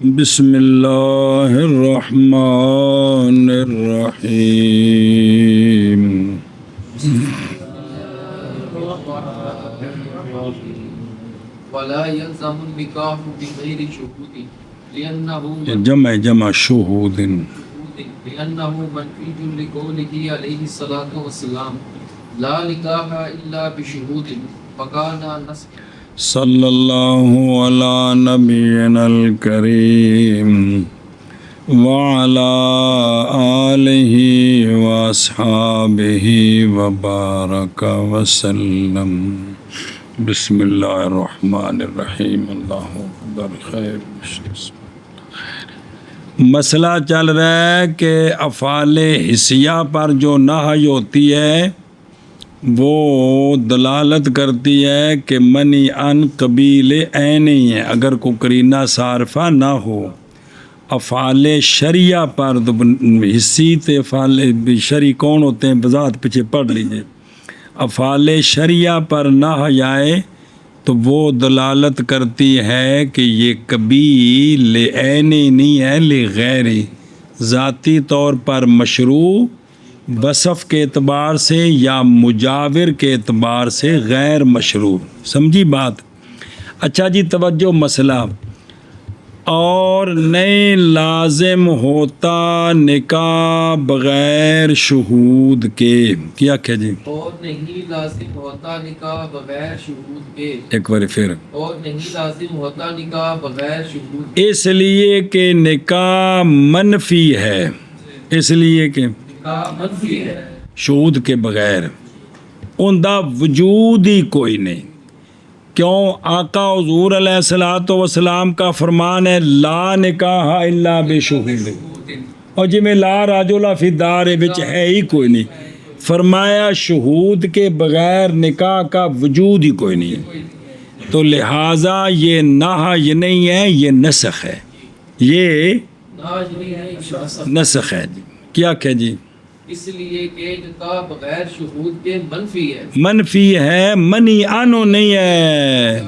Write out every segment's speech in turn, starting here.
بسم اللہ الرحمن الرحیم ولا يلزم النكاح بغير شهود لأنه جمع شہود لأنه منفي لقوله عليه الصلاة والسلام لا نكاح إلا بشهود فكان نسخ صلی اللہ علی نبینا الکریم وعلی آلہ واصحابہ وبارک وسلم بسم اللہ الرحمن الرحیم اللہ اکبر خیر مسئلہ چل رہا ہے کہ افعال حسیہ پر جو نہی ہوتی ہے وہ دلالت کرتی ہے کہ منی ان قبیل عینی ہے اگر کوئی قرینہ صارفہ نہ ہو. افعال شریعہ پر حصی تے افعال شرعی کون ہوتے ہیں بذات پیچھے پڑھ لیجئے. افعال شریعہ پر نہ آئے تو وہ دلالت کرتی ہے کہ یہ قبیل عینی نہیں ہے لغیری ذاتی طور پر مشروع وصف کے اعتبار سے یا مجاور کے اعتبار سے غیر مشروع. سمجھی بات؟ اچھا جی توجہ مسئلہ. اور نہیں لازم ہوتا نکاح بغیر شہود کے. کیا کہ جی؟ اور نہیں لازم ہوتا نکاح بغیر شہود کے. ایک بار پھر. اور نہیں لازم ہوتا نکاح بغیر شہود کے. اس لیے کہ نکاح منفی ہے. اس لیے کہ منفی ہے شہود کے بغیر ان دا وجود ہی کوئی نہیں. کیوں؟ آقا حضور علیہ الصلوۃ والسلام کا فرمان ہے لا نکاح الا بشہود. اور جی میں لا رجل فی الدار وچ ہے ہی کوئی نہیں. فرمایا شہود کے بغیر نکاح کا وجود ہی کوئی نہیں. تو لہٰذا یہ نہی نہیں ہے، یہ نسخ ہے. یہ نسخ ہے جی. کیا کہ جی؟ اس لیے کہ نکاح بغیر شہود کے منفی ہے. منفی ہے، منی آنو نہیں ہے.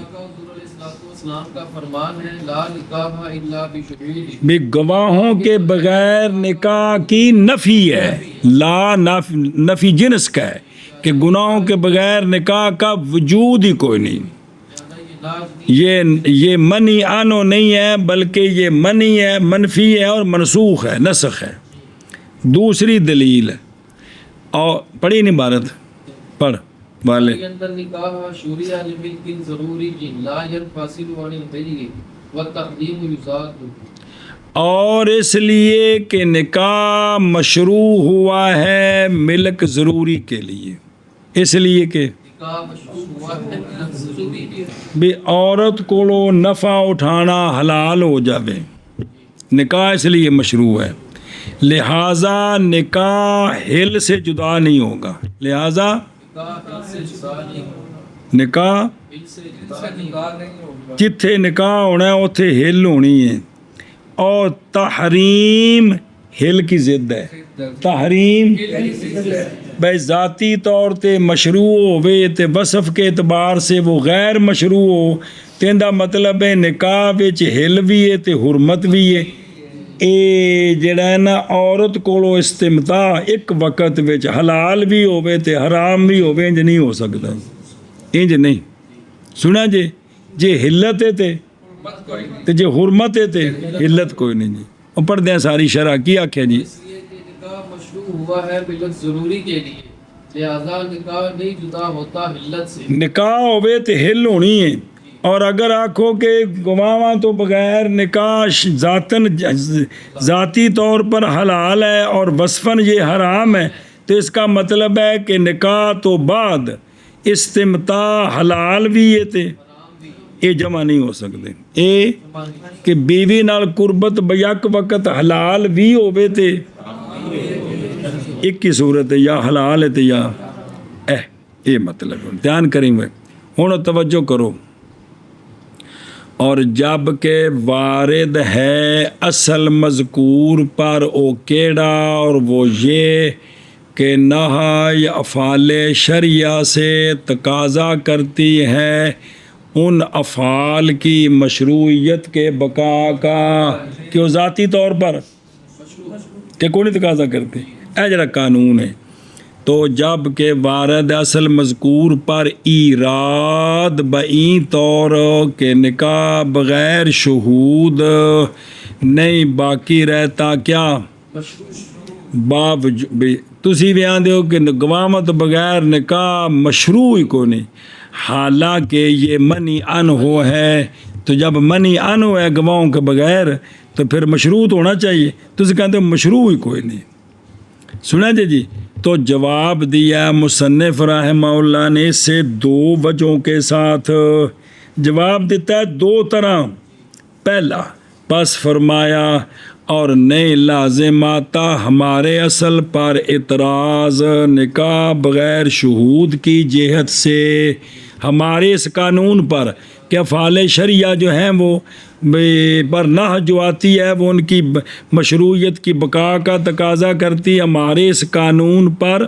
اسلام کا فرمان ہے لا نکاح الا بشہود. بھی گواہوں کے بغیر نکاح کی نفی ہے. لا نفی جنس کا ہے کہ گناہوں کے بغیر نکاح کا وجود ہی کوئی نہیں. یہ منی آنو نہیں ہے بلکہ یہ منی ہے، منفی ہے اور منسوخ ہے، نسخ ہے. دوسری دلیل اور پڑھی نہیں عبارت پڑھ والے. اندر نکاح شریع لملک ضروری لا ينفصل عن الغیر والتقدیم یزاد. اور اس لیے کہ نکاح مشروع ہوا ہے ملک ضروری کے لیے. اس لیے کہ نکاح مشروع ہوا ہے ملک ضروری کے لیے. بھی عورت کو نفع اٹھانا حلال ہو جاوے. نکاح اس لیے مشروع ہے. لہٰذا نکاح ہل سے جدا نہیں ہوگا. لہٰذا نکاح جتھے نکاح ہونا ہے اتھے ہل ہونی ہے. اور تحریم ہل کی ضد ہے. تحریم بھائی ذاتی طور تے مشروع ہوئے تے وصف کے اعتبار سے وہ غیر مشروع ہو تیندہ مطلب ہے نکاح وچ ہل بھی ہے تے حرمت بھی ہے. اے جڑا ہے نا عورت کولو استمتاع ایک وقت وچ حلال بھی ہوئے تے حرام بھی ہوئے انج نہیں ہو سکتا. انج نہیں سنا جے حلت ہے تے جے حرمت ہے تے حلت کوئی نہیں جی. اور پڑھ دیں ساری شرح کی آکھیا جی. اس لیے کہ نکاح مشروع ہوا ہے ملک ضروری کے لیے لہذا نکاح نہیں جدا ہوتا حلت سے. نکاح ہوئے تے حل ہونی ہے. اور اگر آکھو کہ گواواں تو بغیر نکاح ذاتی طور پر حلال ہے اور وصفاً یہ حرام ہے تو اس کا مطلب ہے کہ نکاح تو بعد استمتاع حلال بھی ہے تے یہ جمع نہیں ہو سکتے. اے کہ بیوی نال قربت بیک وقت حلال بھی ہوئے تے ایک ہی صورت ہے یا حلال ہے تے یا یہ مطلب دھیان کریں گے. ہوں توجہ کرو. اور جب کہ وارد ہے اصل مذکور پر او کیڑا اور وہ یہ کہ نہی افعال شریعہ سے تقاضا کرتی ہے ان افعال کی مشروعیت کے بقا کا کہ وہ ذاتی طور پر کہ کوئی تقاضا کرتے اے جڑا قانون ہے تو جب کہ وارد اصل مذکور پر ایراد بئیں طور کہ نکاح بغیر شہود نہیں باقی رہتا کیا باوجود تسی بھی آندے ہو کہ گواہ بغیر نکاح مشروع ہی کو نہیں، حالانکہ یہ منی ان ہو ہے، تو جب منی ان ہو ہے گواہوں کے بغیر تو پھر مشروط ہونا چاہیے، تسی کہتے ہو مشروع ہی کوئی نہیں۔ سنا جی تو جواب دیا مصنف رحمہ اللہ نے اس سے دو وجہوں کے ساتھ جواب دیتا ہے دو طرح۔ پہلا پس فرمایا اور نہیں لازم آتا ہمارے اصل پر اعتراض نکاح بغیر شہود کی جہت سے، ہمارے اس قانون پر کہ افعال شرعیہ جو ہیں وہ پر نہ جو آتی ہے وہ ان کی مشروعیت کی بقا کا تقاضا کرتی، ہمارے اس قانون پر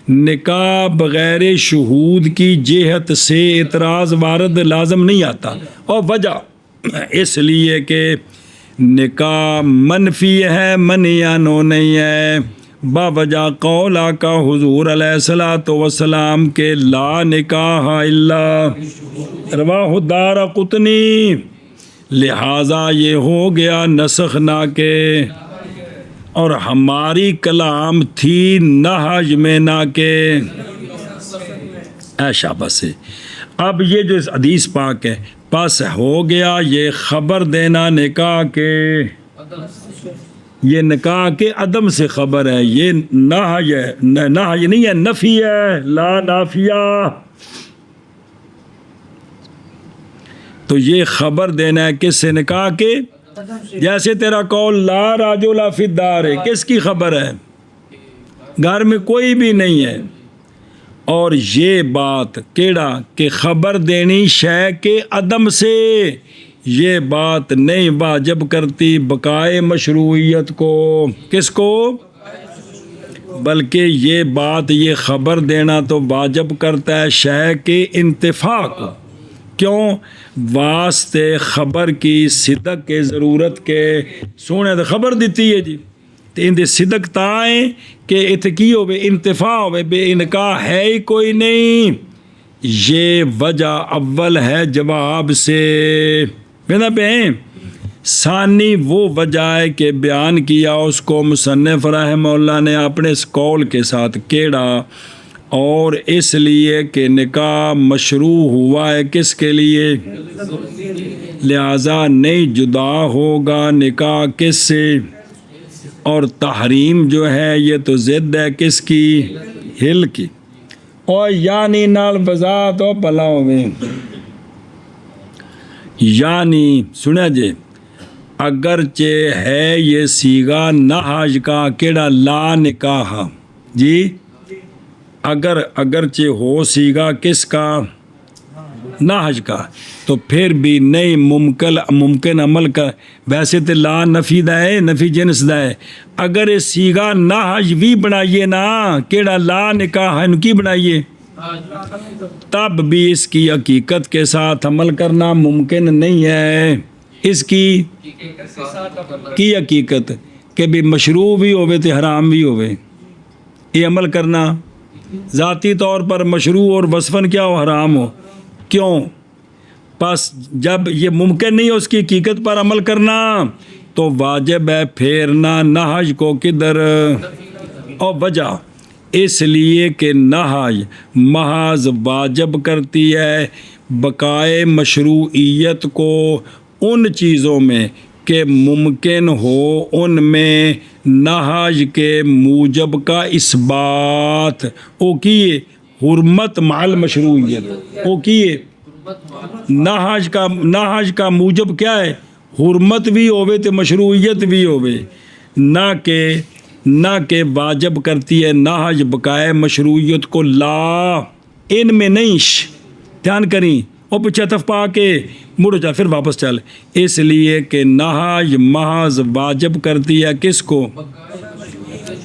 نکاح بغیر شہود کی جہت سے اعتراض وارد لازم نہیں آتا، اور وجہ اس لیے کہ نکاح منفی ہے منیانو نہیں ہے، باوجہ قول آقا حضور علیہ الصلوۃ والسلام کے لا نکاح الا رواہ دارقطنی، لہٰذا یہ ہو گیا نسخ نہ کے، اور ہماری کلام تھی نہج میں نہ کے ایشا بس۔ اب یہ جو حدیث پاک ہے پس ہو گیا یہ خبر دینا نکاح کے، یہ نکاح کے عدم سے خبر ہے، یہ نہج ہے، نہج نہیں ہے نفی ہے، لا نافیہ، تو یہ خبر دینا ہے کس سے نکاح کے، جیسے تیرا قول لا رجل فی الدار ہے، کس کی خبر ہے، گھر میں کوئی بھی نہیں ہے، اور یہ بات کیڑا کہ خبر دینی شے کے عدم سے، یہ بات نہیں واجب کرتی بقائے مشروعیت کو، کس کو، بلکہ یہ بات یہ خبر دینا تو واجب کرتا ہے شے کے انتفاع کو، کیوں، واسطے خبر کی صدق کے ضرورت کے، سونے تو خبر دیتی ہے جی تو ان دے صدق تائیں کہ اتکی ہوئے انتفاع ہوئے بے انکاح ہے ہی کوئی نہیں، یہ وجہ اول ہے جواب سے، میرا بہن ثانی وہ وجہ ہے کہ بیان کیا اس کو مصنف رحمہ اللہ نے اپنے اس قول کے ساتھ کیڑا، اور اس لیے کہ نکاح مشروع ہوا ہے کس کے لیے، لہذا نہیں جدا ہوگا نکاح کس سے، اور تحریم جو ہے یہ تو ضد ہے کس کی، ہل کی، اور یعنی نال وضاحت ہو پلاؤ میں، یعنی سنا جے اگرچہ ہے یہ سیغہ نہج کا کیڑا لا نکاح جی، اگرچہ ہو سیغہ کس کا، نہج کا، تو پھر بھی نہیں ممکن عمل کا، ویسے تو لا نفی دا ہے، نفی جنس دا ہے، اگر یہ سیغہ نہج بھی بنائیے نا کیڑا لا نکاح ان کی بنائیے، تب بھی اس کی حقیقت کے ساتھ عمل کرنا ممکن نہیں ہے، اس کی حقیقت کہ بھی مشروع بھی ہوئے تو حرام بھی ہوئے، یہ عمل کرنا ذاتی طور پر مشروع اور وصفاً کیا ہو، حرام ہو، کیوں، پس جب یہ ممکن نہیں ہے اس کی حقیقت پر عمل کرنا تو واجب ہے پھیرنا نہج کو کدھر، اور وجہ اس لیے کہ نہج محض واجب کرتی ہے بقائے مشروعیت کو ان چیزوں میں کہ ممکن ہو ان میں نہج کے موجب کا اثبات، او کیے حرمت مع مشروعیت، او کیے نہج کا موجب کیا ہے، حرمت بھی ہوئے تو مشروعیت بھی ہوئے، نہ کہ واجب کرتی ہے نہج بقائے مشروعیت کو، لا ان میں نہیں، دھیان کریں اور پیچھے طرف پا کے مڑ جا پھر واپس چل، اس لیے کہ نہج محض واجب کرتی ہے کس کو،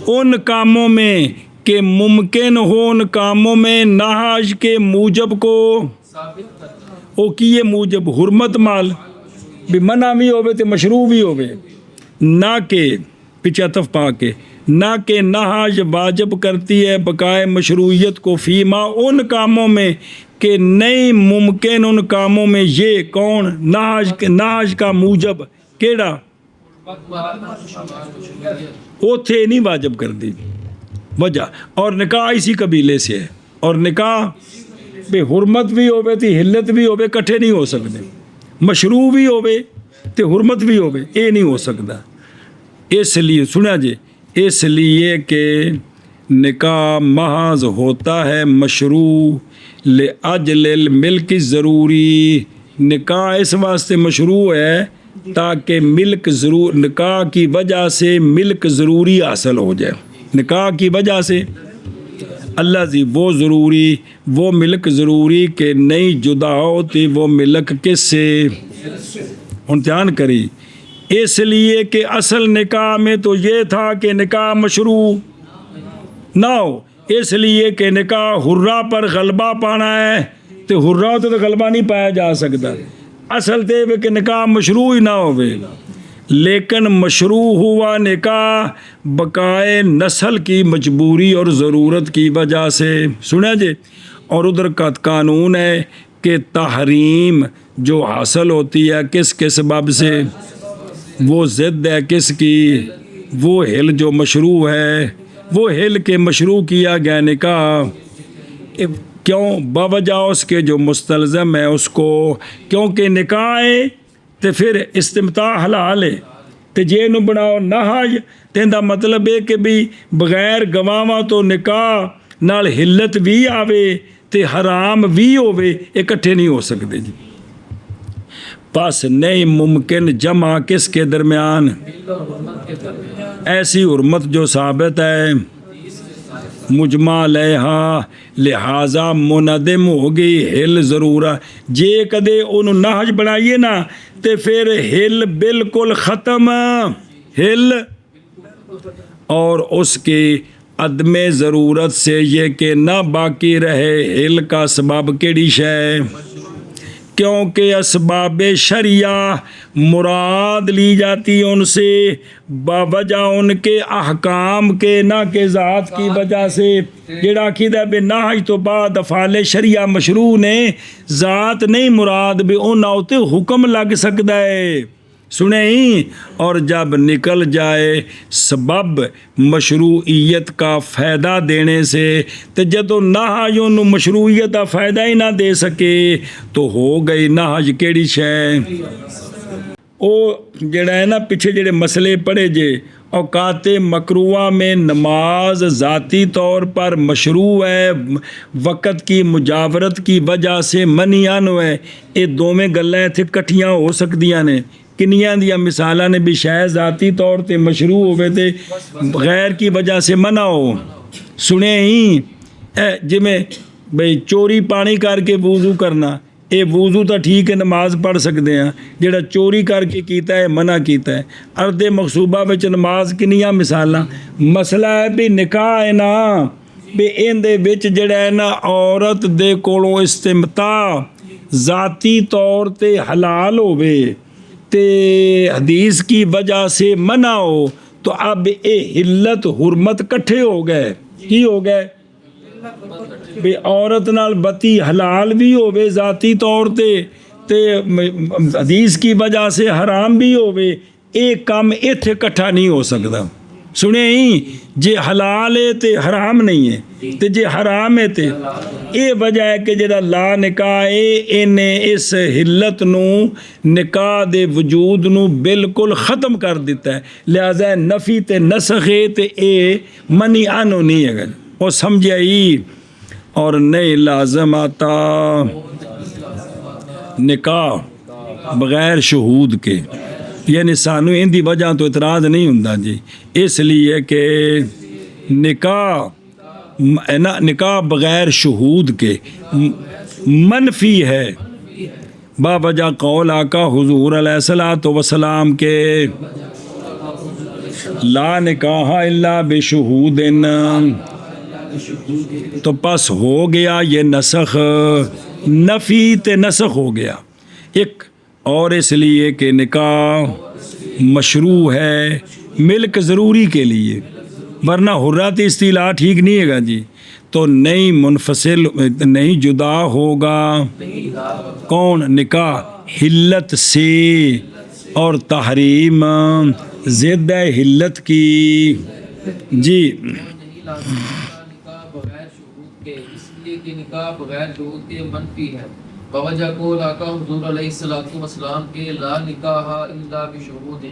ان کاموں میں کہ ممکن ہو ان کاموں میں نہج کے موجب کو، وہ کیے موجب حرمت مال بھی منع بھی ہوئے تو مشروع بھی ہوئے، نہ کہ پیچھے عطف پا کے نہ کہ نہج واجب کرتی ہے بقائے مشروعیت کو فیما ان کاموں میں کہ نہیں ممکن ان کاموں میں یہ کون نہج کا موجب کیڑا اوتھے نہیں واجب کر دی وجہ، اور نکاح اسی قبیلے سے ہے، اور نکاح بے حرمت بھی ہوئے تے حلت بھی ہوئے کٹھے نہیں ہو سکتے، مشروع بھی ہوئے تے حرمت بھی ہوئے یہ نہیں ہو سکتا، اس لیے سنا جی اس لیے کہ نکاح محض ہوتا ہے مشروع لأجل الملک ضروری، نکاح اس واسطے مشروع ہے تاکہ ملک ضرور نکاح کی وجہ سے ملک ضروری حاصل ہو جائے، نکاح کی وجہ سے اللہ جی وہ ضروری وہ ملک ضروری کہ نہیں جدا ہوتی وہ ملک کس سے امتحان کری، اس لیے کہ اصل نکاح میں تو یہ تھا کہ نکاح مشروع نہ ہو، اس لیے کہ نکاح حرہ پر غلبہ پانا ہے تو حرہ تو غلبہ نہیں پایا جا سکتا، اصل تے کہ نکاح مشروع ہی نہ ہوئے، لیکن مشروع ہوا نکاح بقائے نسل کی مجبوری اور ضرورت کی وجہ سے، سنا جی، اور ادھر کا قانون ہے کہ تحریم جو حاصل ہوتی ہے کس کے سبب سے، وہ ضد ہے کس کی، وہ حل جو مشروع ہے، وہ حل کے مشروع کیا گیا نکاح کیوں باوجہ اس کے جو مستلزم ہے اس کو، کیونکہ نکاح ہے تو پھر استمتاع حلال ہے تو جے نو بناؤ نہج تیندا مطلب ہے کہ بھی بغیر گواواں تو نکاح نال حلت بھی آوے تے حرام بھی ہوے اکٹھے نہیں ہو سکتے جی، پس نہیں ممکن جمع کس کے درمیان ایسی حرمت جو ثابت ہے مجمع علیہا لہذا منعدم ہوگی ہل ضرورہ، جے کدے انہوں نہج بنائیے نا تے پھر ہل بالکل ختم، ہل اور اس کی عدم ضرورت سے یہ کہ نہ باقی رہے ہل کا سبب کیڑی شے، کیونکہ اسباب شرعیہ مراد لی جاتی ان سے باوجہ ان کے احکام کے نہ کہ ذات کی وجہ سے، جڑا عقیدہ بے نہج تو بعد افعال شرعیہ مشروع نے ذات نہیں مراد بے ان ہوتے حکم لگ سکتا ہے، سنیں، اور جب نکل جائے سبب مشروعیت کا فائدہ دینے سے تو جدو نہج انہوں مشروعیت کا فائدہ ہی نہ دے سکے تو ہو گئی نہج کیڑی شے، او جڑا ہے نا پیچھے جڑے مسئلے پڑھے جے اوقات مکروہ میں نماز ذاتی طور پر مشروع ہے وقت کی مجاورت کی وجہ سے منیان ہے، یہ دونوں گلیں تھے کٹھیاں ہو سکدیاں نے، کنیاں دیا مثالاں نے بھی شاید ذاتی طور تے مشروع ہوئے تھے غیر کی وجہ سے منع ہو، سنے ہی جی میں بھئی چوری پانی کر کے وضو کرنا، اے وضو تو ٹھیک ہے نماز پڑھ سکتے ہیں، جڑا چوری کر کے کیتا ہے منع کیتا ہے، ارد مقصوبہ وچ نماز کنیاں مثالاں، مسئلہ ہے بھی نکاح ہے نا بھی ان دے وچ جڑا ہے نا عورت دے کولوں استمتاع ذاتی طور تے حلال ہوئے تے حدیث کی وجہ سے منع ہو تو اب اے حلت حرمت کٹھے ہو گئے، کی ہو گئے بھی عورت نال بتی حلال بھی ہوئے ذاتی طور تے حدیث کی وجہ سے حرام بھی ہوئے، ایک کام ایتھے کٹھا نہیں ہو سکتا، سنے ہی جے حلال ہے تے حرام نہیں ہے تے جے حرام ہے تے اے وجہ ہے کہ جڑا لا نکاح ہے انہیں اس حلت نو نکاح دے وجود نو بالکل ختم کر دیتا ہے، لہذا نفی تے نسخ تے اے منی آنو نہیں ہے وہ سمجھے ہی، اور نہیں لازم آتا نکاح بغیر شہود کے، یعنی سانو ان دی وجہ تو اعتراض نہیں ہوندا جی، اس لیے کہ نکاح بغیر شہود کے منفی ہے با وجہ قول آقا حضور علیہ الصلوۃ والسلام کے لا نکاح الا بشہود، تو پس ہو گیا یہ نسخ نفی تے نسخ ہو گیا ایک، اور اس لیے کہ نکاح مشروع ہے ملک ضروری کے لیے، ورنہ حرات اصطلاح ٹھیک نہیں ہے گا جی، تو نہیں منفصل نہیں جدا ہوگا کون نکاح حلت سے، اور تحریم ضد ہے حلت کی جی۔ نہیں لازم نکاح بغیر شہود کے، اس لیے کہ نکاح بغیر شہود کے منفی ہے، بوجہ قول آقا حضور علیہ الصلوۃ والسلام کے لا نکاح الا بشہود،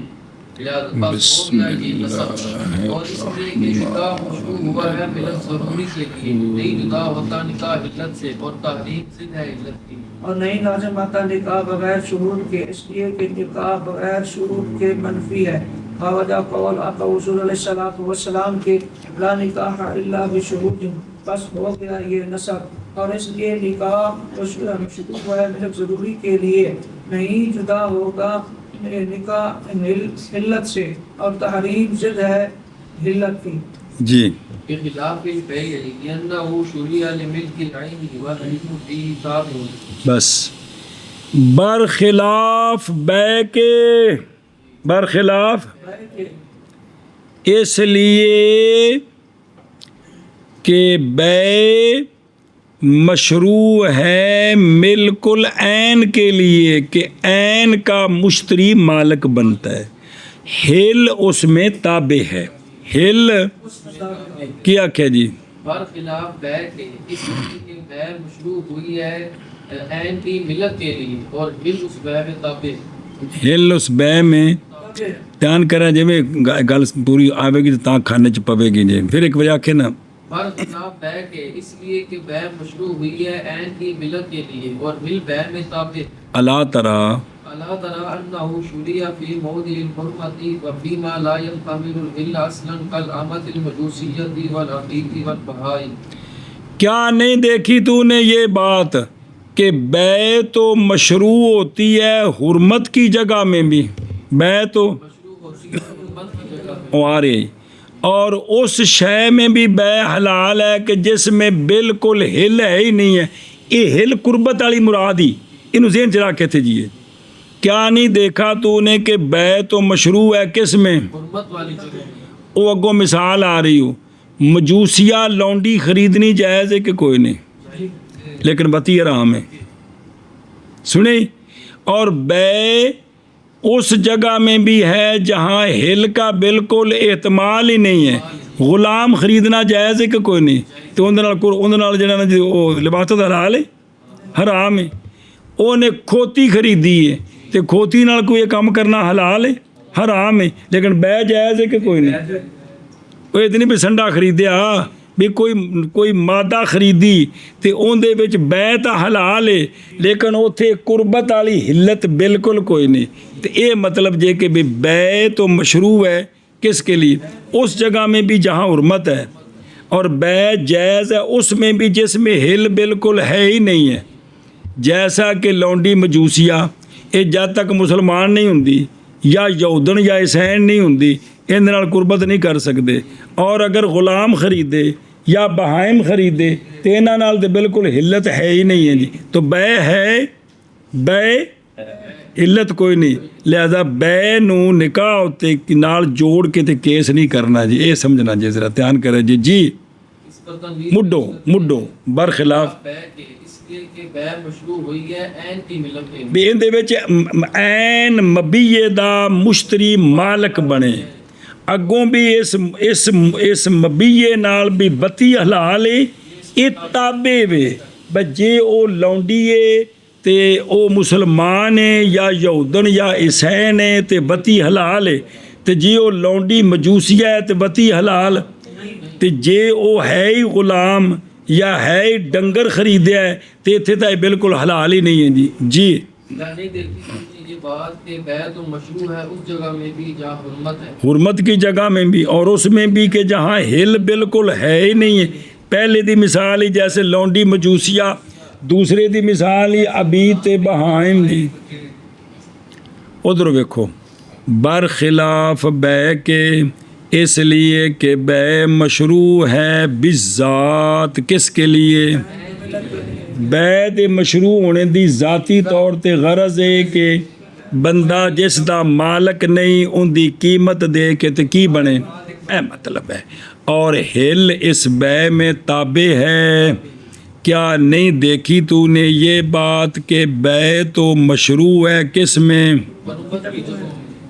بسم اللہ، اور اس لیے کہ نکاح مشروع ہوا ہے ملت ضروری کے لیے، نہیں جدا ہوتا نکاح علت سے، اور تحریم ضد ہے علت کی، اور نہیں لازم آتا نکاح بغیر شہود کے، اس لیے کہ نکاح بغیر شہود کے منفی ہے، باوجہ قول آقا حضور علیہ الصلوۃ والسلام کے لا نکاح الا بشہود، بس ہو گیا یہ نسب، اور اس لیے نکاح مشروع ہوا ہے ملک ضروری کے لیے، نہیں جدا ہوگا نکاح علت سے، اور تحریم ضد ہے علت کی جی۔ بخلاف البيع لأنه شرع لملك العين والعلم فيه تابع، بس برخلاف بے کے، برخلاف اس لیے کہ بے مشروع ہے ملک العین کے لیے کہ عین کا مشتری مالک بنتا ہے، ہل اس میں تابع ہے، ہل کیا کیا جی، برخلاف بیع کے، اس لیے کہ بیع مشروع ہوئی ہے عین کی ملت کے لیے، اور ہل اس بیع میں تابع، ہل اس بے میں دھیان کریں جی میں گل پوری آئے گی تو تاں کھانے چ پوے گی جی، پھر ایک وجہ کہ نا برخلاف بیع کے، اس لیے کہ بیع مشروع ہوئی ہے عین کی ملت کے لیے، اور ہل بیع میں تابع، اللہ ترى الا ترى انه شرع في موضع الحرمة وفيما لا يحتمل الهل اصلا كالامة المجوسية والعقيق والبهائم، کیا نہیں دیکھی تو نے یہ بات کہ بے تو مشروع ہوتی ہے حرمت کی جگہ میں بھی، بے تو مشروع ہوتی ہے حرمت کی جگہ میں، وہ آ رہی، اور اس شے میں بھی بے حلال ہے کہ جس میں بالکل ہل ہے ہی نہیں ہے، یہ ہل قربت والی مراد ہی انہوں ذہن چ رکھے تھے جی، کیا نہیں دیکھا تو نے کہ بے تو مشروع ہے کس میں، حرمت والی جگہ میں، وہ اگوں مثال آ رہی ہو، مجوسیہ لونڈی خریدنی جائز ہے کہ کوئی نہیں، لیکن بتی حرام ہے، سنیں، اور بے اس جگہ میں بھی ہے جہاں ہل کا بالکل احتمال ہی نہیں ہے، غلام خریدنا جائز ہے کہ کوئی نہیں، تو اندر جہاں لباس حلال ہے حرام ہے، وہ نے کھوتی خریدی ہے تو کھوتی نال کوئی کام کرنا حلال ہے حرام ہے، لیکن بے جائز ہے کہ کوئی نہیں، وہ اتنی بھی سنڈا خریدیا بھی کوئی مادہ خریدی تے اون دے وچ بے تا حلال ہے لیکن اوتھے قربت والی حلت بالکل کوئی نہیں، تے اے مطلب جے کہ بھی بے تو مشروع ہے کس کے لیے، اس جگہ میں بھی جہاں حرمت ہے، اور بے جائز ہے اس میں بھی جس میں ہل بالکل ہے ہی نہیں ہے، جیسا کہ لونڈی مجوسیہ یہ جد تک مسلمان نہیں ہوندی یا یہودن یا عیسائن نہیں ہوندی اندر نال قربت نہیں کر سکتے، اور اگر غلام خریدے یا بہائم خریدے تو انہاں نال تے بالکل حلت ہے ہی نہیں ہے جی، تو بے ہے بے علت کوئی نہیں، لہذا بے نو نکاح ہوتے نال جوڑ کے تے کیس نہیں کرنا جی، یہ سمجھنا جی، ذرا دھیان کرے جی جی اس پر تنویر مڈو برخلاف بیع کے، اس لیے کہ بیع مشروع ہوئی ہے عین کی ملت کے لیے، بھی ان دے وچ عین مبیے دا مشتری مالک بنے، اگوں بھی اس مبیے نال بھی بتی حلال ہے، یہ تابع وے بجے او لونڈیے تے او مسلمان ہے یا یہودن یا عیسائن ہے تے بتی حلال ہے، تے جی او لونڈی مجوسیہ ہے تے بتی حلال، تے جے او ہے ہی غلام یا ہے ہی ڈنگر خریدیا ہے تے اتھے تا بالکل حلال ہی نہیں ہے جی جی۔ نہیں دیکھی یہ بات کہ بیع تو مشروع ہے اس جگہ میں بھی جہاں حرمت ہے، حرمت کی جگہ میں بھی، اور اس میں بھی کہ جہاں ہل بالکل ہے ہی نہیں ہے، پہلے دی مثال ہی جیسے لونڈی مجوسیہ، دوسرے دی مثال ہی عبید بہائم دی، ادھر ویکھو برخلاف بے کے، اس لیے کہ بے مشروع ہے بالذات کس کے لیے، ਬੈ ਦੇ ਮਸ਼ਰੂ ਹੋਣੇ ਦੀ ਜ਼ਾਤੀ ਤੌਰ ਤੇ ਗਰਜ਼ ਹੈ ਕਿ ਬੰਦਾ ਜਿਸ ਦਾ ਮਾਲਕ ਨਹੀਂ ਉਹਦੀ ਕੀਮਤ ਦੇ ਕੇ ਤੇ ਕੀ ਬਣੇ, ਇਹ ਮਤਲਬ ਹੈ। اور ہل اس بے میں تابع ہے، کیا نہیں دیکھی تو نے یہ بات کہ بے تو مشروع ہے کس میں،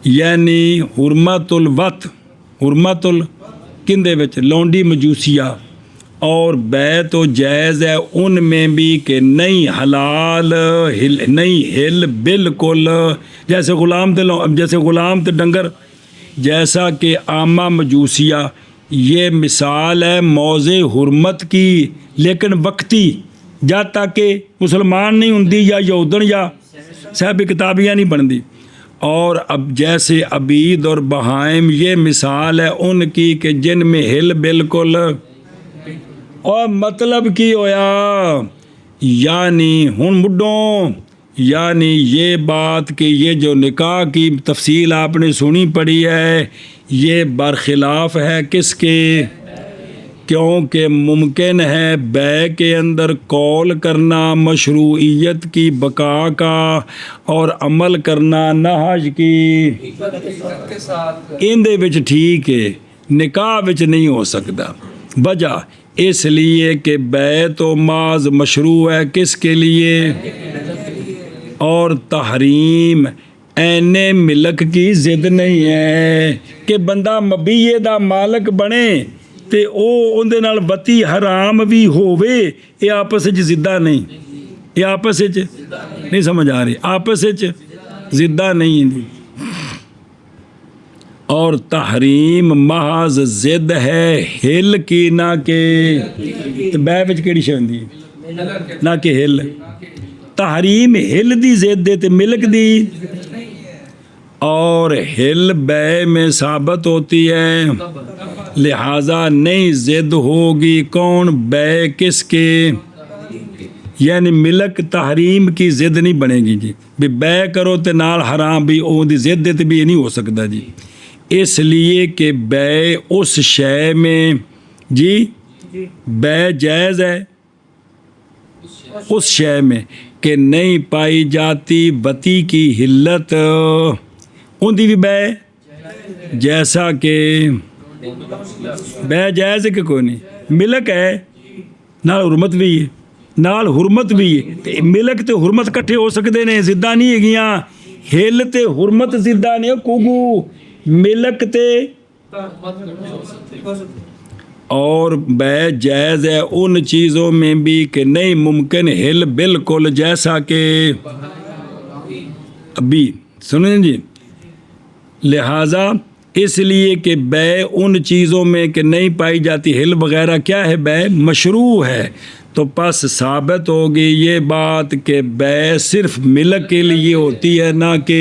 یعنی حرمت الوط، حرمت کندے وچ لونڈی مجوسیہ، اور بے تو جائز ہے ان میں بھی کہ نہیں حلال نہیں ہل بالکل، جیسے غلام تے ڈنگر، جیسا کہ عامہ مجوسیہ، یہ مثال ہے موضع حرمت کی لیکن وقتی، جب تک کہ مسلمان نہیں ہوندی یا یہودن یا صاحب کتابیاں نہیں بندی، اور اب جیسے عبید اور بہائم یہ مثال ہے ان کی کہ جن میں ہل بالکل، اور مطلب کی ہویا یعنی ہن مڈوں، یعنی یہ بات کہ یہ جو نکاح کی تفصیل آپ نے سنی پڑی ہے یہ برخلاف ہے کس کے، کیونکہ ممکن ہے بے کے اندر قول کرنا مشروعیت کی بقا کا اور عمل کرنا نہج کی، اندے وچ ٹھیک ہے، نکاح وچ نہیں ہو سکتا، وجہ اس لیے کہ بے تو معاذ مشروع ہے کس کے لیے، اور تحریم این ملک کی ضد نہیں ہے کہ بندہ مبیے دا مالک بنے تے او اندے نال وتی حرام بھی ہووے، یہ آپس وچ ضدہ نہیں، یہ آپس وچ نہیں سمجھ آ رہی، آپس وچ ضدہ نہیں ہے جی، اور تحریم محض ضد ہے ہل کی نہ کہ بے وچ کیڑی شے ہوندی نہ کہ ہل، تحریم ہل دی ضد تے ملک دی، اور ہل بے میں ثابت ہوتی ہے، لہٰذا نہیں ضد ہوگی کون بے کس کے، یعنی ملک تحریم کی ضد نہیں بنے گی جی، بھی بے کرو تے نال حرام بھی او دی ضد تے بھی نہیں ہو سکتا جی، اس لیے کہ بے اس شے میں جی بے جائز ہے اس شے میں کہ نہیں پائی جاتی وتی کی حلت، ان دی بھی بے جیسا کہ بے جائز ہے کہ کوئی نہیں، ملک ہے نال حرمت بھی ہے، نال حرمت بھی ہے، تے ملک تے حرمت کٹھے ہو سکتے نے، زدہ نہیں ہے گیاں، ہل تے حرمت زدہ نہیں، کوگو ملک تے، اور بے جائز ہے ان چیزوں میں بھی کہ نہیں ممکن ہل بالکل، جیسا کہ ابھی سنیں جی، لہٰذا اس لیے کہ بے ان چیزوں میں کہ نہیں پائی جاتی ہل وغیرہ کیا ہے بے مشروع ہے، تو پس ثابت ہوگی یہ بات کہ بے صرف ملک کے لیے ہوتی ہے نہ کہ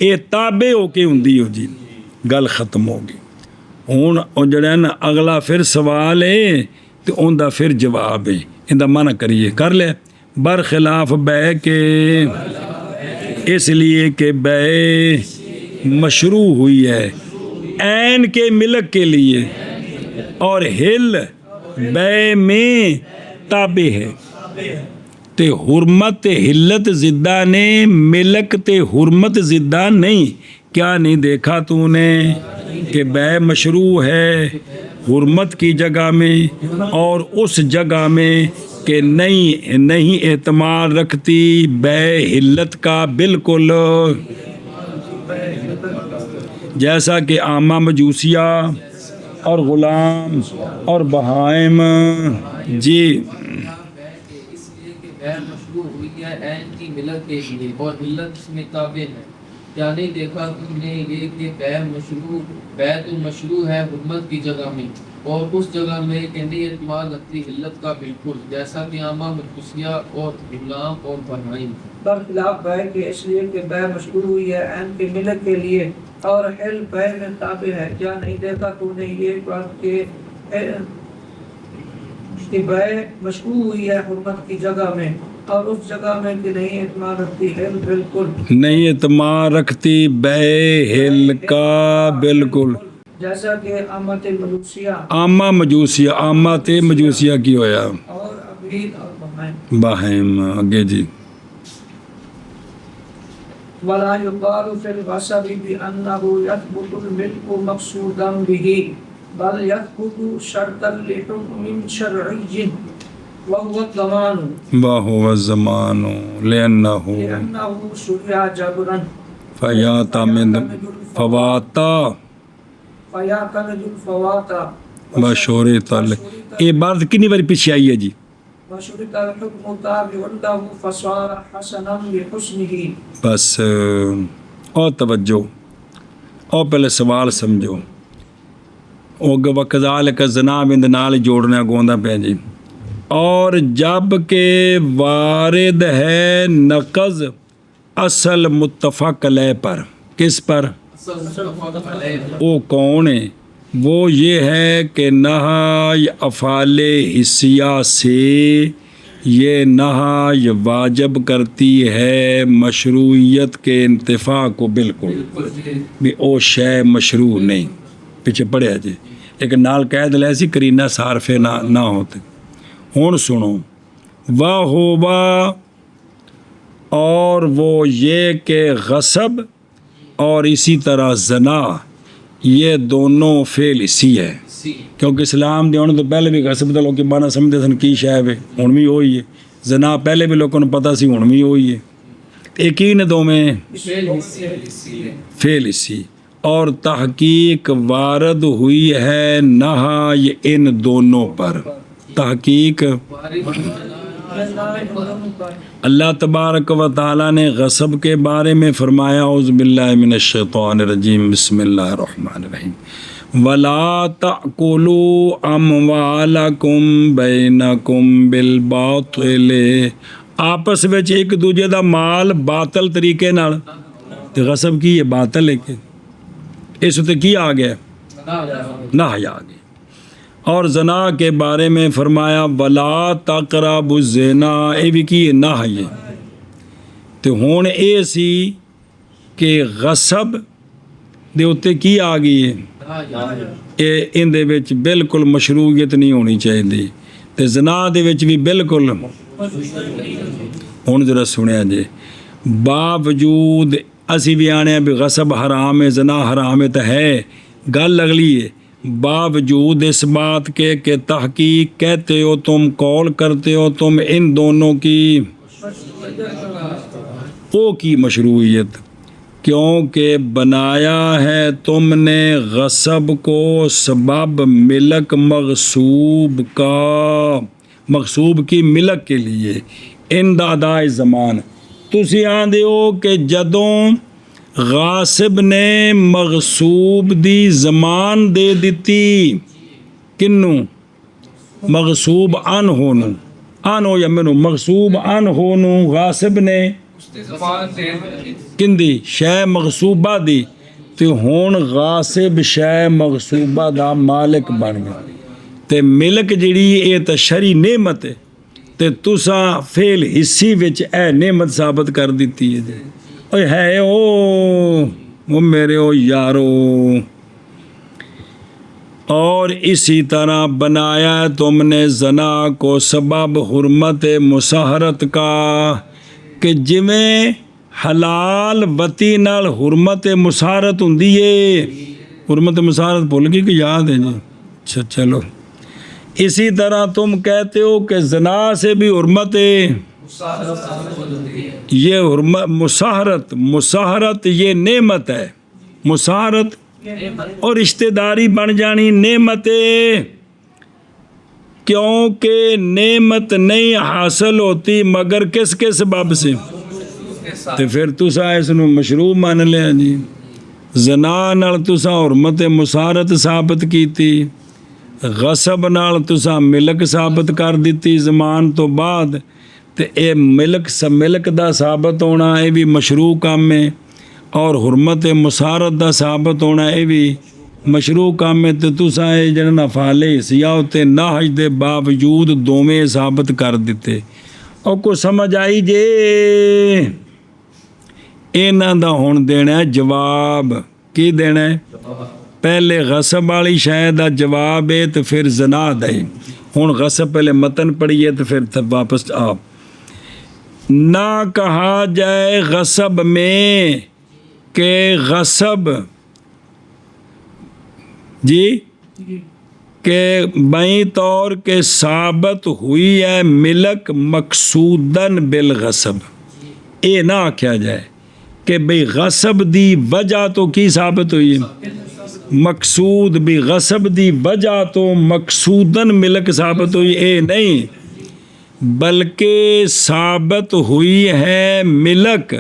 یہ تابع ہو کے ہوندی ہو جی، گل ختم ہوگی۔ ہوں جڑا نا اگلا پھر سوال ہے تو ان دا پھر جواب ہے، ان دا منع کریے کر لے، برخلاف بے کے، اس لیے کہ بے مشروع ہوئی ہے عین کے ملک کے لیے، اور ہل بے میں تابع ہے، تے حرمت حلت زدہ نے، ملک تے حرمت زدہ نہیں، کیا نہیں دیکھا تو نے کہ بے مشروع ہے حرمت کی جگہ میں، اور اس جگہ میں کہ نہیں اعتماد رکھتی بے حلت کا بالکل، جیسا کہ عامہ مجوسیہ اور غلام اور بہائم جی، اس لیے کہ بے مشروع ہوئی ہے عین کی ملک کے لیے اور ملت اس میں تابع ہے، کیا نہیں دیکھا تم نے یہ کہ بے تو مشروع ہے حرمت کی جگہ میں، اور اس جگہ میں کہ نہیں اعتماد رکھتی حلت کا بالکل، جیسا کہ عامہ مجوسیہ اور غلام اور بہائم، برخلاف بے کے، اس لیے کہ بے مشروع ہوئی ہے عین کے ملک کے لیے اور حل بے میں تابع ہے، کیا نہیں دیکھا تو نے یہ بات کہ بے مشروع ہوئی ہے حرمت کی جگہ میں، اور اس جگہ میں کہ نہیں اعتماد رکھتی حل بالکل، نہیں اعتماد رکھتی بے ہل کا بالکل، جیسا کہ عامت مجوسیہ عامہ مجوسیہ، عامہ تے مجوسیہ کی ہویا، اور ابھی مخلوقین اور بہائم. باہم. آگے جی. ولا يقال في الغصب بأنه يثبت الملك مقصودا به بل يثبت شرطا لحكم شرعي وهو الضمان وهو الزمان لأنه شرع جبرا فيعتمد فواتا فيعتمد الفوات بشورت. یہ بات کتنی بار پیچھے آئی ہے جی؟ وشرط الحكم تابع له فصار حسنا لحسنه. بس اور توجہ اور پہلے سوال سمجھو. وہ وکذالک الزنا بند نال جوڑنا گوندا پہ جی. اور جب کہ وارد ہے نقض اصل متفق علیہ پر. کس پر؟ وہ کون ہے؟ وہ یہ ہے کہ نہی افعال حسیہ سے یہ نہی واجب کرتی ہے مشروعیت کے انتفاع کو. بالکل بھی او شے مشروع نہیں. پیچھے پڑھیا جی لیکن نال قید لے سی کرینہ صارف نہ ہوتے. ہون سنو واہ ہوا اور وہ یہ کہ غصب اور اسی طرح زنا یہ دونوں فعل اسی ہے. کیونکہ اسلام دے ہونے تو پہلے بھی غصب دے لوگ بانا سمجھتے سن کی شے ہے ہن بھی ہوئی ہے. زنا پہلے بھی لوگوں کو پتہ سی ہن بھی ہوئی ہے. ایک ہی نے دو میں فعل اسی. اور تحقیق وارد ہوئی ہے نہی ان دونوں پر. تحقیق اللہ تبارک و تعالیٰ نے غصب کے بارے میں فرمایا اعوذ باللہ من الشیطان الرجیم بسم اللہ الرحمن الرحیم وَلَا تَأْكُلُوا أَمْوَالَكُمْ بَيْنَكُمْ بِالْبَاطِلِ. آپس وچ ایک دوجے دا مال باطل طریقے نال. تے غصب کی یہ باطل ہے کہ اس تے کی آ گیا؟ نہی آ گیا. اور زنا کے بارے میں فرمایا وَلَا تَقْرَبُوا الزِّنَا. اے بھی کی نہی ہے. تے ہن اے سی کہ غصب دے اتے کی آ گئی ہے ان دے وچ بالکل مشروعیت نہیں ہونی چاہیے. تے زنا دے وچ بھی بالکل. ہن ذرا سنیا جی باوجود اسی بھی آنے بھی غصب حرام ہے زنا حرام ہے تو ہے گل اگلی ہے. باوجود اس بات کے کہ تحقیق کہتے ہو تم قول کرتے ہو تم ان دونوں کی او کی مشروعیت. کیونکہ بنایا ہے تم نے غصب کو سبب ملک مغصوب کی ملک کے لیے اندادائے زمان. تسی آندے ہو کہ جدوں غاصب نے مغصوب دی زمان دے دیتی کنوں مغصوب ان ہو یا منو مغصوب ان ہونو غاصب نے کندی شے مغصوبہ دی تے ہون غاصب شے مغصوبہ دا مالک بن گیا. تے ملک جڑی اے تے شرعی نعمت ہے تے تساں فعل حصی وچ اے نعمت ثابت کر دیتی ہے. اوے ہے او میرے او یارو. اور اسی طرح بنایا تم نے زنا کو سبب حرمت مساہرت کا کہ جویں حلال وتی نال حرمت مساہرت ہوندی ہے. حرمت مساہرت بھول گئی کہ یاد ہے جی؟ اچھا چلو. اسی طرح تم کہتے ہو کہ زنا سے بھی حرمت ہے. یہ حرمت مساہرت یہ نعمت ہے. مساہرت اور رشتہ داری بن جانی نعمت ہے. کیونکہ نعمت نہیں حاصل ہوتی مگر کس کے سبب سے. تو پھر تسا اس نو مشروع مان لیا جی. زنا نال تسا حرمت مساہرت ثابت کیتی. غصب نال تسا ملک ثابت کر دیتی زمان تو بعد. تے اے ملک دا ثابت ہونا اے بھی مشروع کام ہے اور حرمت مساہرت دا ثابت ہونا اے بھی مشروع کام ہے. تے تسا اے جڑا افعال حسیہ تے نہی دے باوجود دوویں ثابت کر دیتے. او کو سمجھ آئی جے؟ انہاں دا ہن دینا ہے جواب. کی دینا ہے؟ پہلے غصب والی شے دا جواب ہے تے پھر زنا دا ہے. ہوں غصب پہلے متن پڑھیے تو پھر واپس آپ نہ کہا جائے غصب میں کہ غصب جی کہ بائیں طور کے ثابت ہوئی ہے ملک مقصودن بالغصب، اے نہ آکھیا جائے کہ بھئی غصب دی وجہ تو کی ثابت ہوئی ہے مقصود، بھی غصب دی وجہ تو مقصودن ملک ثابت ہوئی، اے نہیں بلکہ ثابت ہوئی ہے ملک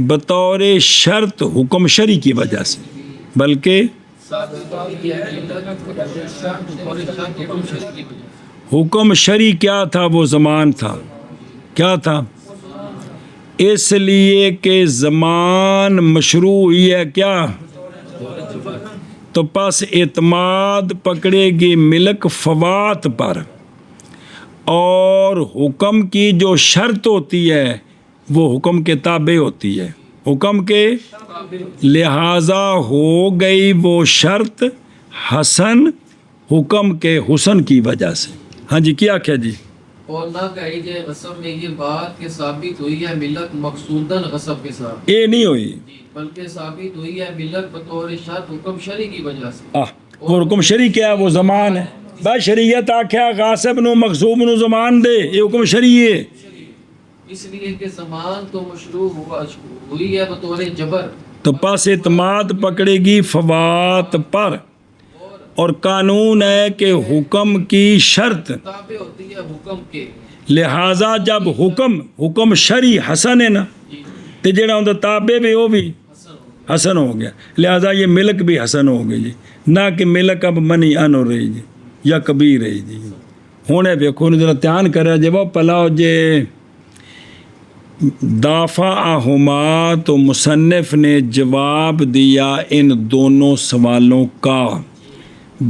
بطور شرط حکم شرعی کی وجہ سے، بلکہ حکم شرعی کیا تھا وہ زمان تھا، کیا تھا؟ اس لیے کہ زمان مشروع ہوئی ہے کیا، تو پس اعتماد پکڑے گی ملک فوات پر، اور حکم کی جو شرط ہوتی ہے وہ حکم کے تابع ہوتی ہے، حکم کے لہذا ہو گئی وہ شرط حسن حکم کے حسن کی وجہ سے۔ ہاں جی کیا کیا جی؟ اور نہ کہی جائے غصب میں یہ بات کہ ثابت ہوئی ہے ملت مقصودن غصب کے ساتھ، اے نہیں ہوئی بلکہ ثابت ہوئی ہے ملت بطور شرط حکم شرعی کی وجہ سے۔ وہ حکم شرعی کیا ہے؟ وہ زمان ہے، بس شریعت آکھیا غاصب نو مغصوب نو زمان دے، یہ حکم شرعی ہے، اس لیے کہ زمان تو مشروع ہوئی ہے بطور جبر، تو پس اعتماد پکڑے گی فوات پر، اور قانون ہے کہ حکم کی شرط تابع ہوتی ہے حکم کے، لہذا جب حکم شرعی حسن ہے نا تو جڑا اندر تابع بھی وہ بھی حسن ہو گیا، لہذا یہ ملک بھی حسن ہو گئی جی، نہ کہ ملک اب منی ان ہو رہی جی یا کبیر رہی جی۔ ہونے ویکھو ذرا دھیان کرے جب وہ پلاؤ جے دافعہما، تو مصنف نے جواب دیا ان دونوں سوالوں کا،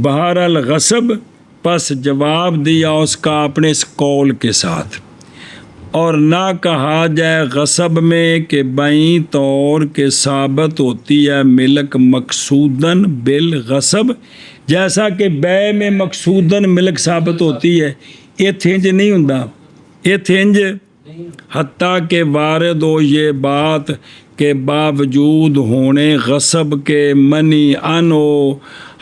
بہر الغصب، پس جواب دیا اس کا اپنے اس قول کے ساتھ، اور نہ کہا جائے غصب میں کہ بائیں طور کے ثابت ہوتی ہے ملک مقصودن بالغصب، جیسا کہ بے میں مقصودن ملک ثابت ہوتی ہے، یہ تھنج نہیں ہوندا، یہ تھنج حتیٰ کہ وارد ہو یہ بات کہ باوجود ہونے غصب کے منی ان ہو،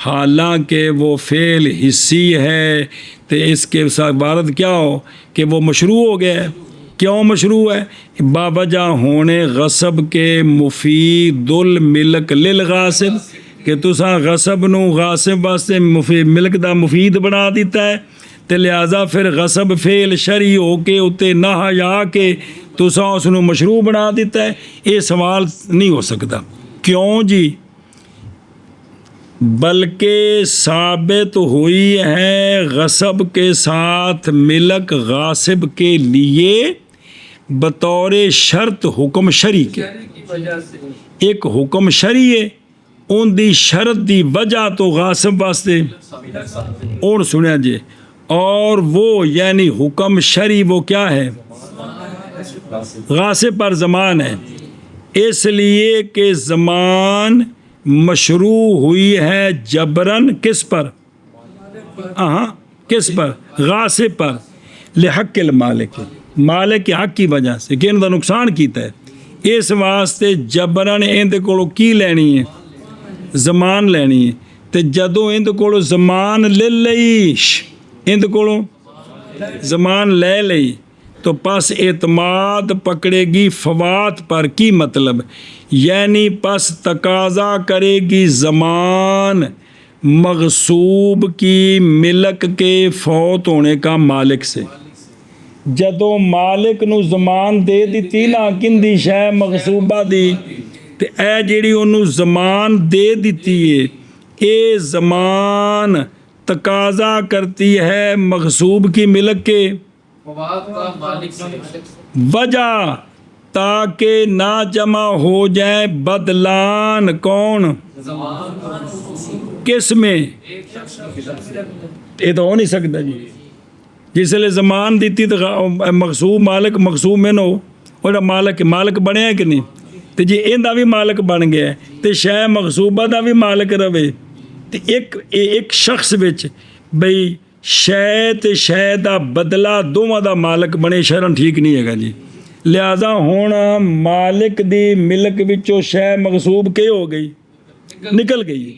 حالانکہ وہ فعل حصی ہے، تو اس کے ساتھ وارد کیا ہو کہ وہ مشروع ہو گیا ہے۔ کیوں مشروع ہے؟ باوجہ ہونے غصب کے مفید الملک للغاصب، کہ تساں غصب نو غاصب واسطے ملک دا مفید بنا دیتا ہے، تے لہذا پھر غصب فعل شرعی ہو کے اتے نہ یا کے تساں اس نو مشروع بنا دیتا ہے، یہ سوال نہیں ہو سکتا۔ کیوں جی؟ بلکہ ثابت ہوئی ہے غصب کے ساتھ ملک غاصب کے لیے بطور شرط حکم شرعی کے، ایک حکم شرعی ہے ان دی شرط دی وجہ تو غاصب واسطے، اور سنیا جی، اور وہ یعنی حکم شرعی وہ کیا ہے؟ غاصب پر زمان ہے، اس لیے کہ زمان مشروع ہوئی ہے جبرن، کس پر؟ کس پر؟ غاصب پر، لحق المالک، مالک کے حق کی وجہ سے کہ ان کا نقصان کیتا ہے، اس واسطے جبرن اندے کولو کی لینی ہے؟ زمان لینی ہے، تے جدوں اندے کولو زمان لے لئیش، اندے کولو زمان لے لئی، تو پس اعتماد پکڑے گی فوات پر، کی مطلب؟ یعنی پس تقاضا کرے گی زمان مغصوب کی ملک کے فوت ہونے کا مالک سے۔ جدوں مالک نو زمان دے دیتی نا کندی شے مغصوبہ دی، تے اے جیڑی انہوں زمان دے دیتی ہے، اے زمان تقاضا کرتی ہے مغصوب کی ملک کے فوات کا مالک سے، وجہ تاکہ نہ جمع ہو جائے بدلان، کون؟ کس میں؟ یہ تو ہو نہیں سکتا جی، جس لئے زمان دیتی تو مغصوب مالک مغصوب میں نو، اور مالک بنے ہے کہ نہیں، تو جی ان دا بھی مالک بن گیا ہے، تو شے مغصوبہ دا بھی مالک رہے، تو ایک شخص وچ بھئی ਸ਼ੈ ਤੇ ਸ਼ੈ ਦਾ ਬਦਲਾ ਦੋਵਾਂ ਦਾ ਮਾਲਕ ਬਣੇ, ਸ਼ਰਨ ਠੀਕ ਨਹੀਂ ਹੈਗਾ ਜੀ। ਲਿਹਾਜ਼ਾ ਹੁਣ ਮਾਲਿਕ ਦੀ ਮਿਲਕ ਵਿੱਚੋਂ ਸ਼ੈ ਮਗਸੂਬ ਕੀ ਹੋ ਗਈ? ਨਿਕਲ ਗਈ।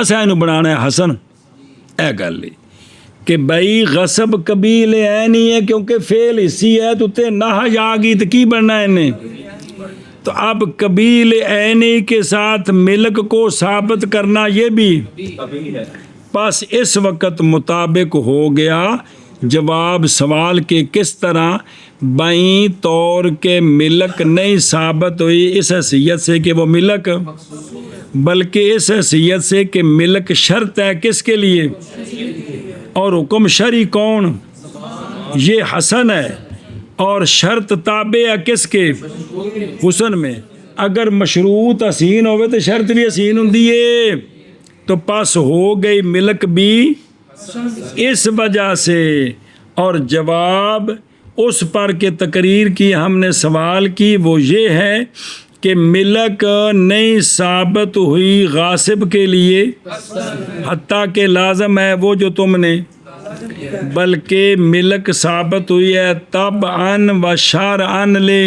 اساں اینو بنانا ہے حسن. اے گل ہے کہ بھائی غصب قبیل ہے نہیں ہے کیونکہ فعل حصی ہے تو تے نہج آ گئی تو کی بننا ہے انہیں. تو اب قبیل عینی کے ساتھ ملک کو ثابت کرنا یہ بھی بس اس وقت مطابق ہو گیا جواب سوال کے کس طرح بائیں طور کے ملک نہیں ثابت ہوئی اس حیثیت سے کہ وہ ملک بلکہ اس حیثیت سے کہ ملک شرط ہے کس کے لیے اور حکم شرعی کون یہ حسن ہے اور شرط تابع ہے کس کے حسن میں. اگر مشروط حسین ہوئے تو شرط بھی حسین ہوں دیئے تو پاس ہو گئی ملک بھی اس وجہ سے. اور جواب اس پر کہ تقریر کی ہم نے سوال کی وہ یہ ہے کہ ملک نہیں ثابت ہوئی غاصب کے لیے حتیٰ کہ لازم ہے وہ جو تم نے بلکہ ملک ثابت ہوئی ہے تب ان و شرعن لے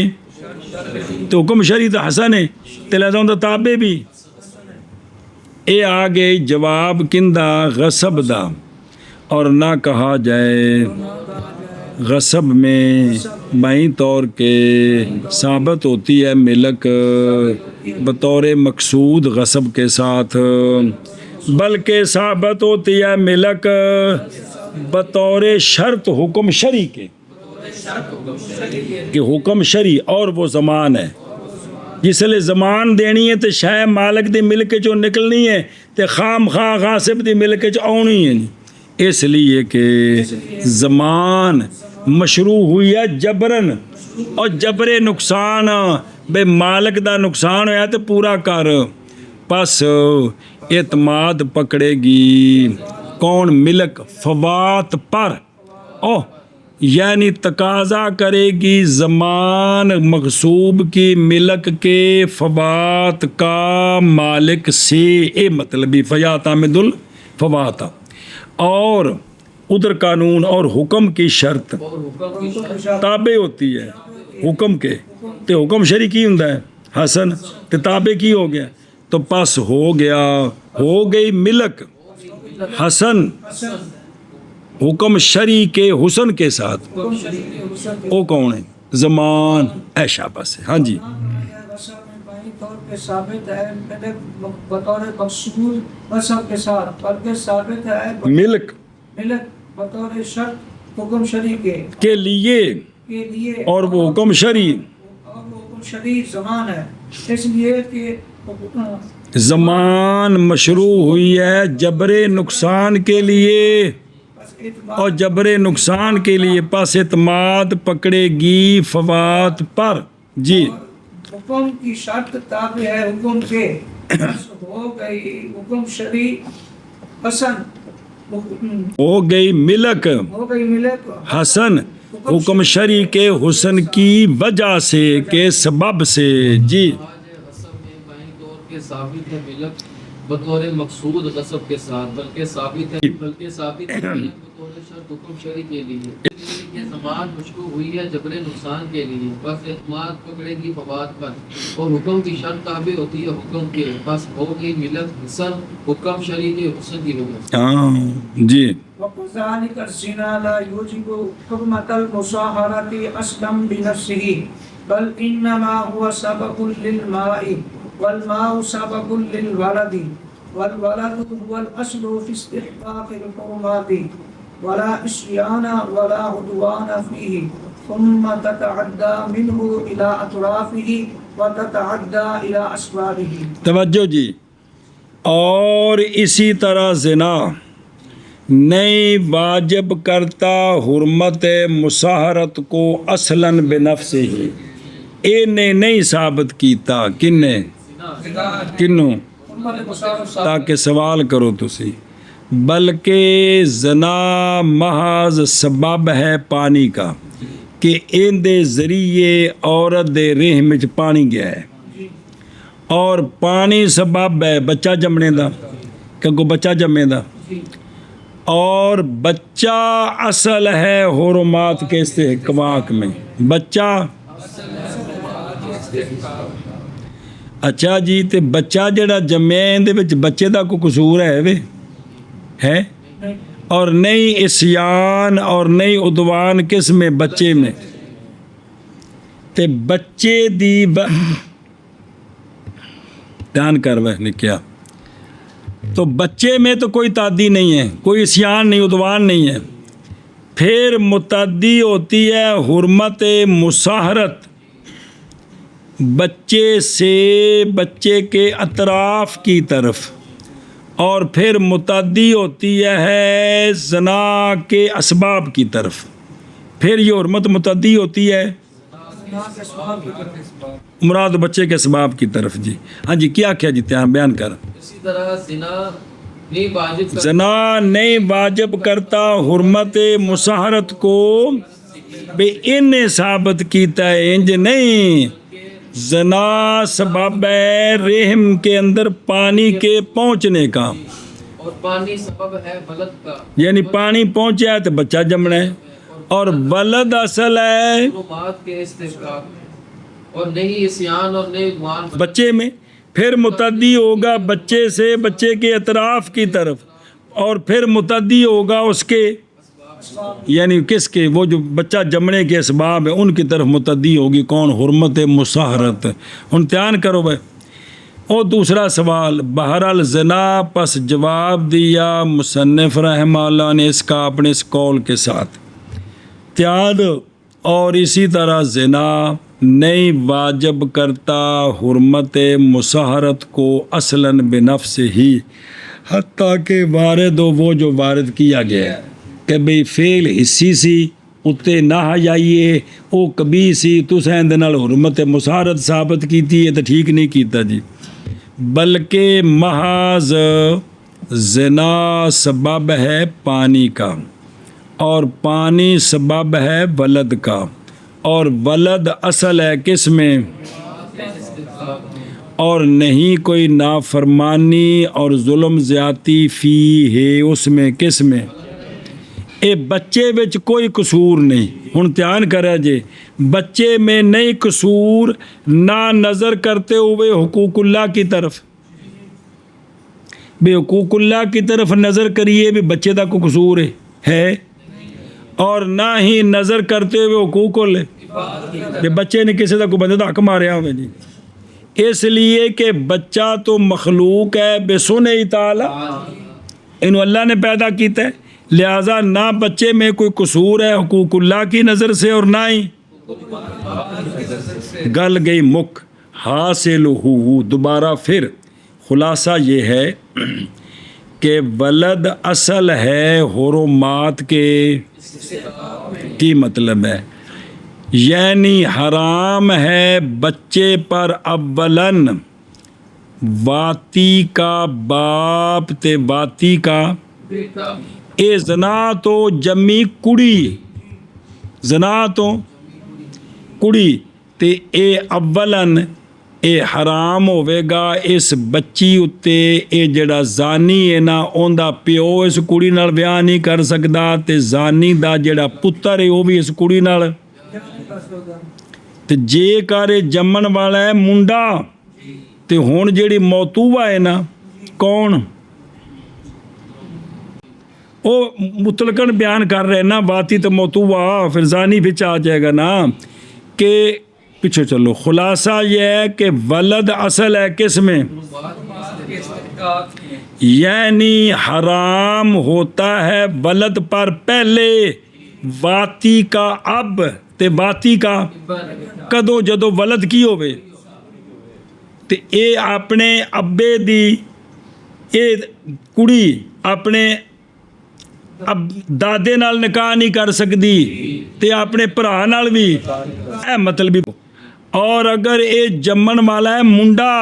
تو حکم شرعی تو حسن ہے تلازم تو تابع بھی. اے آگے جواب کندہ غصب دا اور نہ کہا جائے غصب میں بائیں طور کے ثابت ہوتی ہے ملک بطور مقصود غصب کے ساتھ بلکہ ثابت ہوتی ہے ملک بطور شرط حکم شرعی کے کہ حکم شرعی اور وہ زمان ہے جس لئے زمان دینی ہے تو شاہ مالک دی ملک چو نکلنی ہے تو خام خواہ غاصب دی ملک چو آنی ہے اس لیے کہ زمان مشروع ہوئی ہے جبرن اور جبر نقصان بے مالک دا نقصان ہویا تو پورا کر پس اعتماد پکڑے گی کون ملک فوات پر یعنی تقاضا کرے گی زمان مغصوب کی ملک کے فوات کا مالک سے اے مطلبی فیاتا میں دل فواتا اور ادھر قانون اور حکم کی شرط تابع ہوتی ہے حکم کے تو حکم شرعی کی ہوں ہے حسن تو تابع کی ہو گیا تو پس ہو گئی ملک حسن حکم شرعی کے حسن کے ساتھ وہ کون ہے زمان ایشا بس ہے. ہاں جی ثابت ہے بطور مقصود غصب کے ساتھ بلکہ ثابت ہے ملک بطور شرط حکم شرعی کے لیے اور وہ حکم شرعی زمان ہے اس لیے کہ زمان مشروع ہوئی ہے جبر نقصان کے لیے اور جبر نقصان کے لیے پس اعتماد پکڑے گی فوات پر. جی حکم کی شرط تابع ہے حکم کے ہو گئی حکم شرعی حسن ہو گئی ملک حسن حکم شرعی کے حسن کی وجہ سے کے سبب سے. جی ثابت ہے ملک بطور مقصود غصب کے ساتھ بلکہ ثابت ہے بطور شرط حکم شرعی کے لیے یہ زمان مشروع ہوئی ہے جبر نقصان کے لیے بس اعتماد پکڑے گی فوات پر اور حکم کی شرط تابع ہوتی ہے حکم کے بس ہوگی ملک حسن حکم شرعی کے حسن کی وجہ. جی وَكَذَلِكَ الزِّنَا لَا يُوجِبُ حُرْمَةَ الْمُصَاهَرَةِ أَصْلًا بِنَفْسِهِ بل إنما هو سبب للماء والماء سبب للولد والولد هو الأصل في استحقاق الحرمات ولا عصيان ولا عدوان فيه ثم تتعدى منه إلى أطرافه وتتعدى إلى أسبابه. توجہ جی. اور اسی طرح زنا نہیں واجب کرتا حرمت مصاہرت کو اصلاً بنفسہ ہی انہیں نہیں ثابت کیتا کنوں تاکہ سوال کرو تسی بلکہ زنا محض سبب ہے پانی کا کہ ان دے ذریعے عورت دے رحم وچ پانی گیا ہے اور پانی سبب ہے بچہ جمنے دا کہ کو بچہ جمے دا اور بچہ اصل ہے حرمات کے استحقاق میں بچہ ਅੱਛਾ ਜੀ, ਤੇ ਬੱਚਾ ਜਿਹੜਾ ਜੰਮਿਆ ਇਹਦੇ ਵਿੱਚ ਬੱਚੇ ਦਾ ਕੋਈ ਕਸੂਰ ਹੈ ਵੇ? ہے اور نہیں عصیان اور نہیں عدوان کس میں؟ بچے میں. تے بچے دی دھیان کر وہ کیا، تو بچے میں تو کوئی تعدی نہیں ہے، کوئی عصیان نہیں، عدوان نہیں ہے. پھر متعدی ہوتی ہے حرمت مصاہرت، بچے سے بچے کے اطراف کی طرف، اور پھر متعدی ہوتی ہے زنا کے اسباب کی طرف. پھر یہ حرمت متعدی ہوتی ہے مراد بچے کے اسباب کی طرف. جی ہاں جی، کیا کیا جی تیار بیان کر. اسی طرح زنا نہیں واجب کرتا حرمت مصاہرت کو، بے ان نے ثابت کیتا ہے انج نہیں. زنا سبب ہے رحم کے اندر پانی کے پہنچنے کا، اور پانی سبب ہے ولد کا، یعنی پانی پہنچا ہے تو بچہ جمنا ہے، اور ولد اصل ہے حرمات کے استحقاق، اور نہیں عصیان اور نہیں عدوان بچے میں. پھر متعدی ہوگا بچے سے بچے کے اطراف کی طرف، اور پھر متعدی ہوگا اس کے یعنی کس کے؟ وہ جو بچہ جمنے کے اسباب ہیں ان کی طرف متعدی ہوگی. کون؟ حرمت مصاہرت. امتحان کرو بھائی. اور دوسرا سوال، بہرحال زنا، پس جواب دیا مصنف رحمہ اللہ نے اس کا اپنے اس قول کے ساتھ تیاد. اور اسی طرح زنا نہیں واجب کرتا حرمت مصاہرت کو اصلاً بنفس ہی، حتیٰ کہ وارد ہو وہ جو وارد کیا گیا ہے کہ بھئی فعل حصی سی اتنے نہ جائیے، وہ کبھی سی تسیں دے نال حرمت مصاہرت ثابت کیتی ہے تو ٹھیک نہیں کیتا جی. بلکہ محض زنا سبب ہے پانی کا، اور پانی سبب ہے ولد کا، اور ولد اصل ہے کس میں؟ اور نہیں کوئی نافرمانی اور ظلم زیادتی فی ہے اس میں، کس میں؟ اے بچے وچ کوئی قصور نہیں. ہن دھیان کرا جے، بچے میں نہیں قصور، نہ نظر کرتے ہوئے حقوق اللہ کی طرف. بے حقوق اللہ کی طرف نظر کریے بھی بچے کا کوئی قصور ہے، اور نہ ہی نظر کرتے ہوئے حقوق اللہ بچے نے کسی کا کوئی بندے کا حق ماریا ہوئے جی. اس لیے کہ بچہ تو مخلوق ہے بے سنہ تعالی، انہوں اللہ نے پیدا کیتا ہے، لہذا نہ بچے میں کوئی قصور ہے حقوق اللہ کی نظر سے، اور نہ ہی گل گئی مک. حاصل ہو دوبارہ پھر خلاصہ یہ ہے کہ ولد اصل ہے حرمات کے کی مطلب ہے، یعنی حرام ہے بچے پر اولاً واتی کا باپ تے واتی کا. اے زنا تو جمی کڑی، زنا تو کڑی تے اے اولاً اے حرام ہوئے گا اس بچی اتے. اے جڑا زانی ہے نا اوندا پیو اس کڑی نال بیاہ نہیں کر سکدا، تے زانی دا جڑا پتر ہے وہ بھی اس کڑی نال. تے جے کارے جمن والا ہے منڈا، تے ہون جڑی موتوبہ ہے نا کون؟ وہ مطلقاً بیان کر رہے نا، واتی تو موتوبہ، پھر زانی بھی آ جائے گا نا. کہ پیچھے چلو، خلاصہ یہ ہے کہ ولد اصل ہے کس میں؟ یعنی حرام ہوتا ہے ولد پر پہلے واتی کا اب تے واتی کا کدو جدو ولد کی ہوئے تے اے اپنے ابے دی اے کڑی اپنے اب دادے نال نکاح نہیں کر سکتی تے اپنے بھرا نال بھی، اے مطلب. اور اگر اے جمن والا ہے منڈا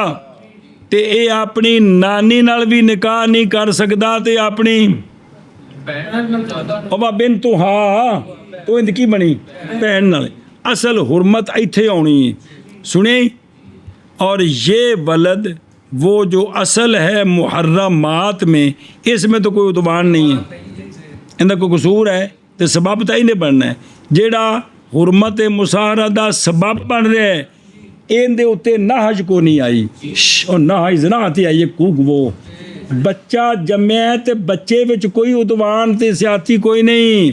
تے اے اپنی نانی نال بھی نکاح نہیں کر سکتا تے اپنی بن تو ہاں تو اند کی بنی بہن نال. اصل حرمت ایتھے آنی ہے سنیں. اور یہ ولد وہ جو اصل ہے محرمات میں، اس میں تو کوئی عدوان نہیں ہے، اندر کوئی قصور ہے تو سبب تو ہی نہیں بننا ہے. جیڑا حرمت مصاہرہ دا سبب بن رہا ہے ਇਹਦੇ ਉੱਤੇ ਨਾਹਜ ਕੋ ਨਹੀਂ ਆਈ। ਉਹ ਨਾਹਜ ਜ਼ਨਾ ਤੇ ਆਈ ਕੂਕ ਉਹ ਬੱਚਾ ਜੰਮਿਆ ਤੇ ਬੱਚੇ ਵਿੱਚ ਕੋਈ ਉਦਵਾਨ ਤੇ ਸਿਆਤੀ ਕੋਈ ਨਹੀਂ।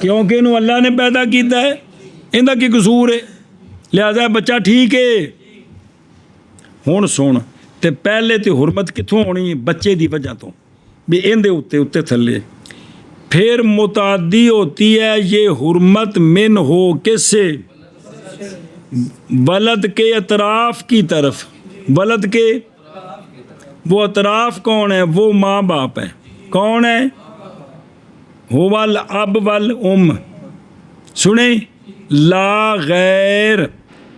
ਕਿਉਂਕਿ ਇਹਨੂੰ ਅੱਲਾ ਨੇ ਪੈਦਾ ਕੀਤਾ ਹੈ, ਇਹਦਾ ਕੀ ਕਸੂਰ ਹੈ, ਲਿਹਾਜ਼ਾ ਬੱਚਾ ਠੀਕ ਹੈ। ਹੁਣ ਸੁਣ, ਤੇ ਪਹਿਲੇ ਤੇ ਹੁਰਮਤ ਕਿੱਥੋਂ ਹੋਣੀ? ਬੱਚੇ ਦੀ ਵਜ੍ਹਾ ਤੋਂ, ਵੀ ਇਹਦੇ ਉੱਤੇ ਥੱਲੇ। پھر متعدی ہوتی ہے یہ حرمت من ہو کس سے؟ ولد کے اطراف کی طرف۔ ولد کے وہ اطراف کون ہے؟ وہ ماں باپ ہے۔ کون ہے؟ هو الاب والام۔ سنیں، لا غیر،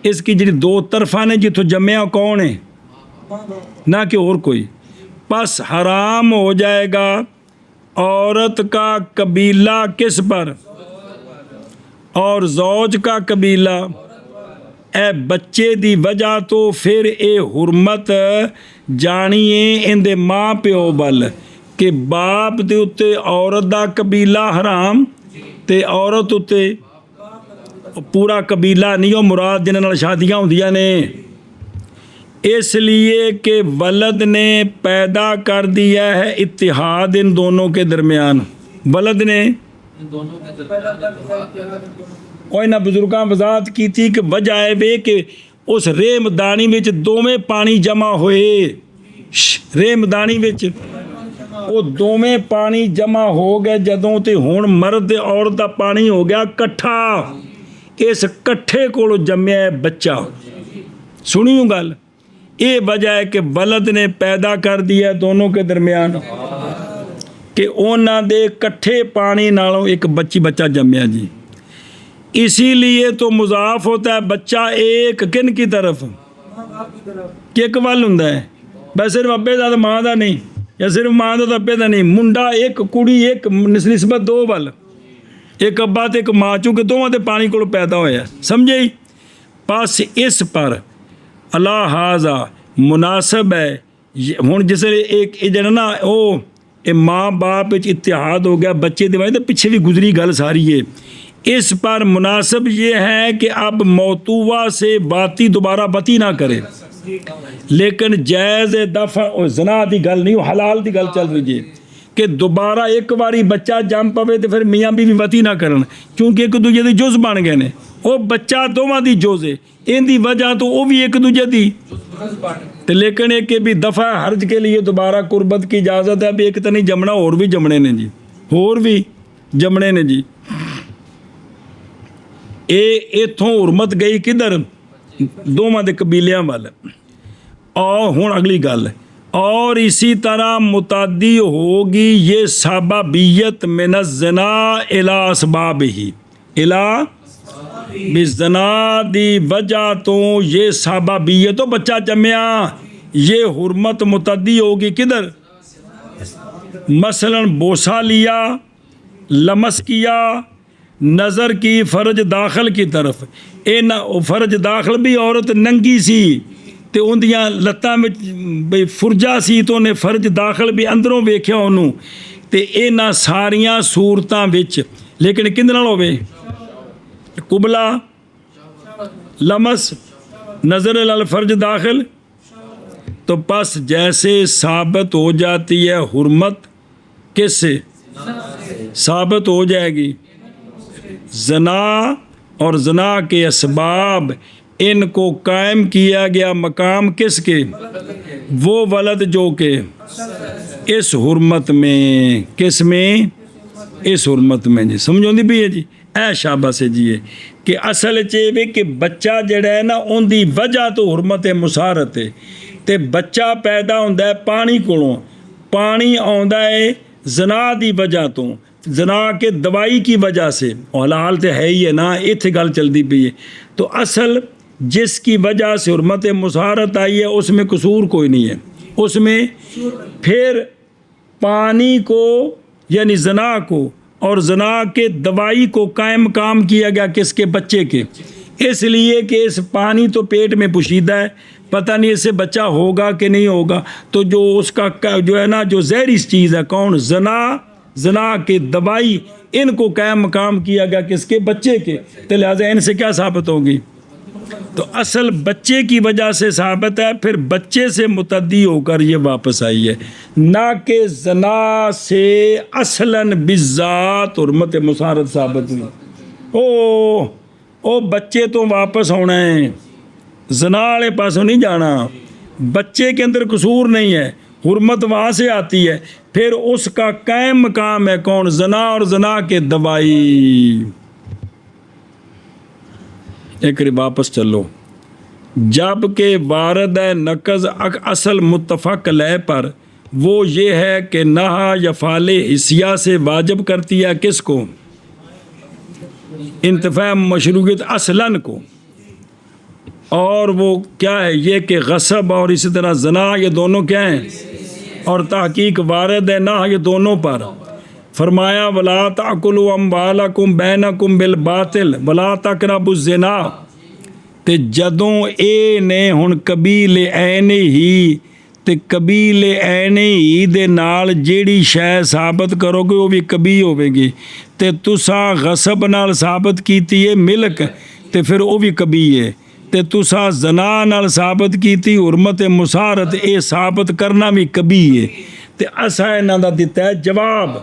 اس کی جڑی دو طرفہ نے جتوں جمعہ کون ہے؟ نہ کہ اور کوئی۔ پس حرام ہو جائے گا عورت کا قبیلہ کس پر؟ اور زوج کا قبیلہ۔ اے بچے دی وجہ تو پھر اے حرمت جانیے ان دے ماں پیو بل کہ باپ دے اتے عورت دا قبیلہ حرام تے عورت اتے پورا قبیلہ نہیں ہو مراد جنہاں نال شادیاں ہوندیاں نے۔ اس لیے کہ ولد نے پیدا کر دیا ہے اتحاد ان دونوں کے درمیان۔ ولد نے کوئی نہ بزرگاں وضاحت کی تھی کہ وجہ ہے وے کہ اس ریم دانی وچ دوویں پانی جمع ہوئے۔ ریم دانی وچ وہ دوویں پانی جمع ہو گئے جدوں تے ہن مرد تے عورت دا پانی ہو گیا کٹھا، اس کٹھے کولوں جمیا ہے بچہ۔ سنیوں گل، یہ وجہ ہے کہ ولد نے پیدا کر دیا دونوں کے درمیان کہ اونا دے کٹھے پانی نالوں ایک بچہ جمیا جی۔ اسی لیے تو مضاف ہوتا ہے بچہ ایک کن کی طرف؟ ایک ول ہوں ہے، بس صرف ابے دا ماں دا نہیں، یا صرف ماں دا ابے دا نہیں، منڈا ایک کڑی ایک نسبت دو ول، ایک ابا تے ایک ماں، چونکہ دونوں دے پانی کو پیدا ہویا، سمجھے؟ پس اس پر اللہ حاضہ مناسب ہے ہوں جس ایک جڑا نا وہ ماں باپ اتحاد ہو گیا بچے دیوائے تو پیچھے بھی گزری گل ساری ہے، اس پر مناسب یہ ہے کہ اب موتوا سے باتی دوبارہ بتی نہ کرے، لیکن جائز دفع زنا دی گل نہیں، حلال دی گل چل رہی ہے کہ دوبارہ ایک باری بچہ جم پوے تو پھر میاں بیوی بتی نہ کرن، کیونکہ ایک دوجے دی جز بن گئے نے، وہ بچہ دونوں دی جز ہے، ان دی وجہ تو وہ بھی ایک دوجے دی، لیکن ایک بھی دفع حرج کے لیے دوبارہ قربت کی اجازت ہے۔ ابھی ایک تو نہیں جمنا، اور بھی جمنے نے جی، اور بھی جمنے نے جی۔ ایتھوں حرمت گئی کدھر؟ دونوں دے قبیلیاں وال۔ اور ہوں اگلی گل، اور اسی طرح متعدی ہوگی یہ سببیت من الزنا الی اسبابہ، الی بزنا دی وجہ تو یہ سببیت تو بچہ جمیا، یہ حرمت متعدی ہوگی کدھر؟ مثلا بوسہ لیا، لمس کیا، نظر کی فرج داخل کی طرف، فرج داخل بھی عورت ننگی سی تے اندیاں لتاں بھئی فرجا سی تو انہیں فرج داخل بھی اندروں ویکھیا انہوں تے اینا ساریاں صورتاں وچ، لیکن کندے نال ہوے؟ قبلہ، لمس، نظر الفرج داخل، تو پس جیسے ثابت ہو جاتی ہے حرمت کس سے؟ ثابت ہو جائے گی زنا اور زنا کے اسباب، ان کو قائم کیا گیا مقام کس کے؟ وہ ولد جو کہ اس حرمت میں، کس میں؟ اس حرمت میں جی، سمجھو دی بھی ہے جی، اے شابہ سے جی ہے کہ اصل چاہیے کہ بچہ جڑا ہے نا ان دی وجہ تو حرمت مسارت ہے، تے بچہ پیدا ہوندہ ہے پانی کولوں، پانی آندا ہے زنا دی وجہ تو، زنا کے دوائی کی وجہ سے، حلال تے ہے ہی ہے نا، ایتھے گل چلدی پئی ہے، تو اصل جس کی وجہ سے حرمت مسارت آئی ہے اس میں قصور کوئی نہیں ہے، اس میں پھر پانی کو یعنی زنا کو اور زنا کے دوائی کو قائم مقام کیا گیا کس کے؟ بچے کے، اس لیے کہ اس پانی تو پیٹ میں پوشیدہ ہے، پتہ نہیں اس سے بچہ ہوگا کہ نہیں ہوگا، تو جو اس کا جو ہے نا جو زہری چیز ہے کون؟ زنا، زنا کے دوائی ان کو قائم مقام کیا گیا کس کے؟ بچے کے، تو لہٰذا ان سے کیا ثابت ہوگی؟ تو اصل بچے کی وجہ سے ثابت ہے، پھر بچے سے متعدی ہو کر یہ واپس آئی ہے، نہ کہ زنا سے اصلاً بالذات حرمت مسارت ثابت ہوئی۔ او بچے تو واپس ہونا ہے، زنا والے پاسوں نہیں جانا، بچے کے اندر قصور نہیں ہے، حرمت وہاں سے آتی ہے، پھر اس کا قائم مقام ہے کون؟ زنا، اور زنا کے دوائی۔ ایک واپس چلو، جب کہ وارد ہے نقض اصل متفق علیہ پر، وہ یہ ہے کہ نہا یا فعل حسیہ سے واجب کرتی ہے کس کو؟ انتفاع مشروعیت اصلاً کو، اور وہ کیا ہے؟ یہ کہ غصب اور اسی طرح زنا یہ دونوں کیا ہیں؟ اور تحقیق وارد ہے نہ یہ دونوں پر۔ فرمایا ولا تأکلوا اموالکم بینکم بالباطل ولا تقربوا الزنا، تے جدوں اے نے ہن قبیل عین ہی، تے قبیل عین ہی دے نال جیڑی شے ثابت کرو گے وہ بھی کبھی ہوے گی، تے تساں غصب نال ثابت کیتی ہے ملک، تے پھر وہ بھی کبھی ہے، تے تساں زنا نال ثابت کیتی حرمت مسارت، اے ثابت کرنا بھی کبھی ہے۔ تے اساں انہاں دا دتا ہے جواب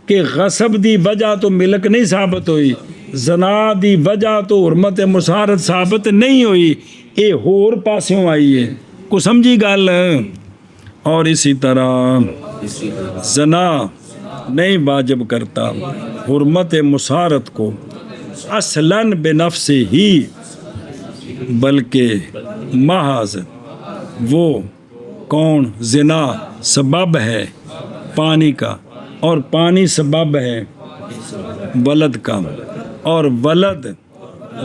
کہ غصب دی وجہ تو ملک نہیں ثابت ہوئی، زنا دی وجہ تو حرمت مسارت ثابت نہیں ہوئی، اے ہور پاسوں آئی ہے، کو سمجھی گل؟ اور اسی طرح زنا نہیں واجب کرتا حرمت مسارت کو اصلاً بنفس ہی، بلکہ محض وہ کون؟ زنا سبب ہے پانی کا، اور پانی سبب ہے ولد کا، اور ولد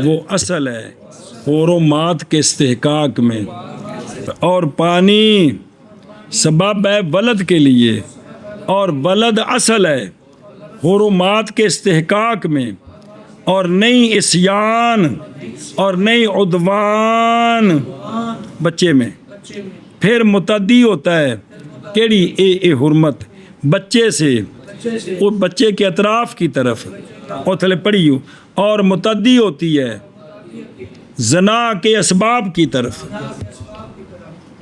وہ اصل ہے حرمات کے استحقاق میں، اور پانی سبب ہے ولد کے لیے، اور ولد اصل ہے حرمات کے استحقاق میں، اور نہیں عصیان اور نہیں عدوان بچے میں۔ پھر متعدی ہوتا ہے کیڑی؟ اے حرمت بچے سے، وہ بچے کے اطراف کی طرف، اور تھلے پڑھی ہو، اور متعدی ہوتی ہے زنا کے اسباب کی طرف۔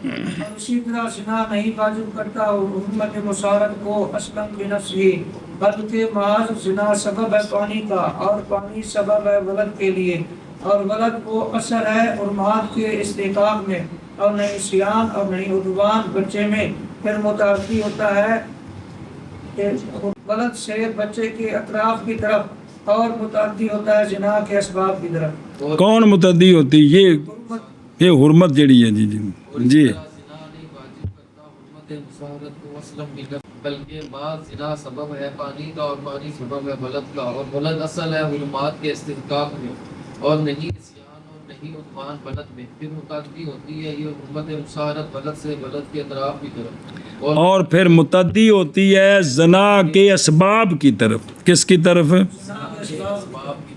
اسی طرح زنا نہیں واجب کرتا حرمت مسارت کو اصلاً بنفس ہی، بلکہ محض زنا سبب ہے پانی کا، اور پانی سبب ہے ولد کے لیے، اور ولد وہ اثر ہے حرمات کے استحقاق میں، اور نہیں عصیان اور نہیں عدوان بچے میں۔ پھر متعدی ہوتا ہے کہ ولد سے بچے کے اطراف کی طرف، اور متعدی ہوتا ہے زنا کے اسباب کی طرف۔ کون متعدی ہوتی؟ یہ حرمت جڑی ہے، جی جی جی، بلکہ بعض زنا سبب ہے پانی کا، اور پانی سبب ہے ولد کا، اور ولد اصل ہے حرمات کے استحقاق میں، اور نہیں عصیان اور نہیں عدوان ولد میں۔ پھر متعدی ہوتی ہے یہ حرمت مسارت ولد سے ولد کے اطراف کی طرف، اور پھر متعدی ہوتی ہے زنا کے اسباب کی طرف۔ کس کی طرف؟ اسباب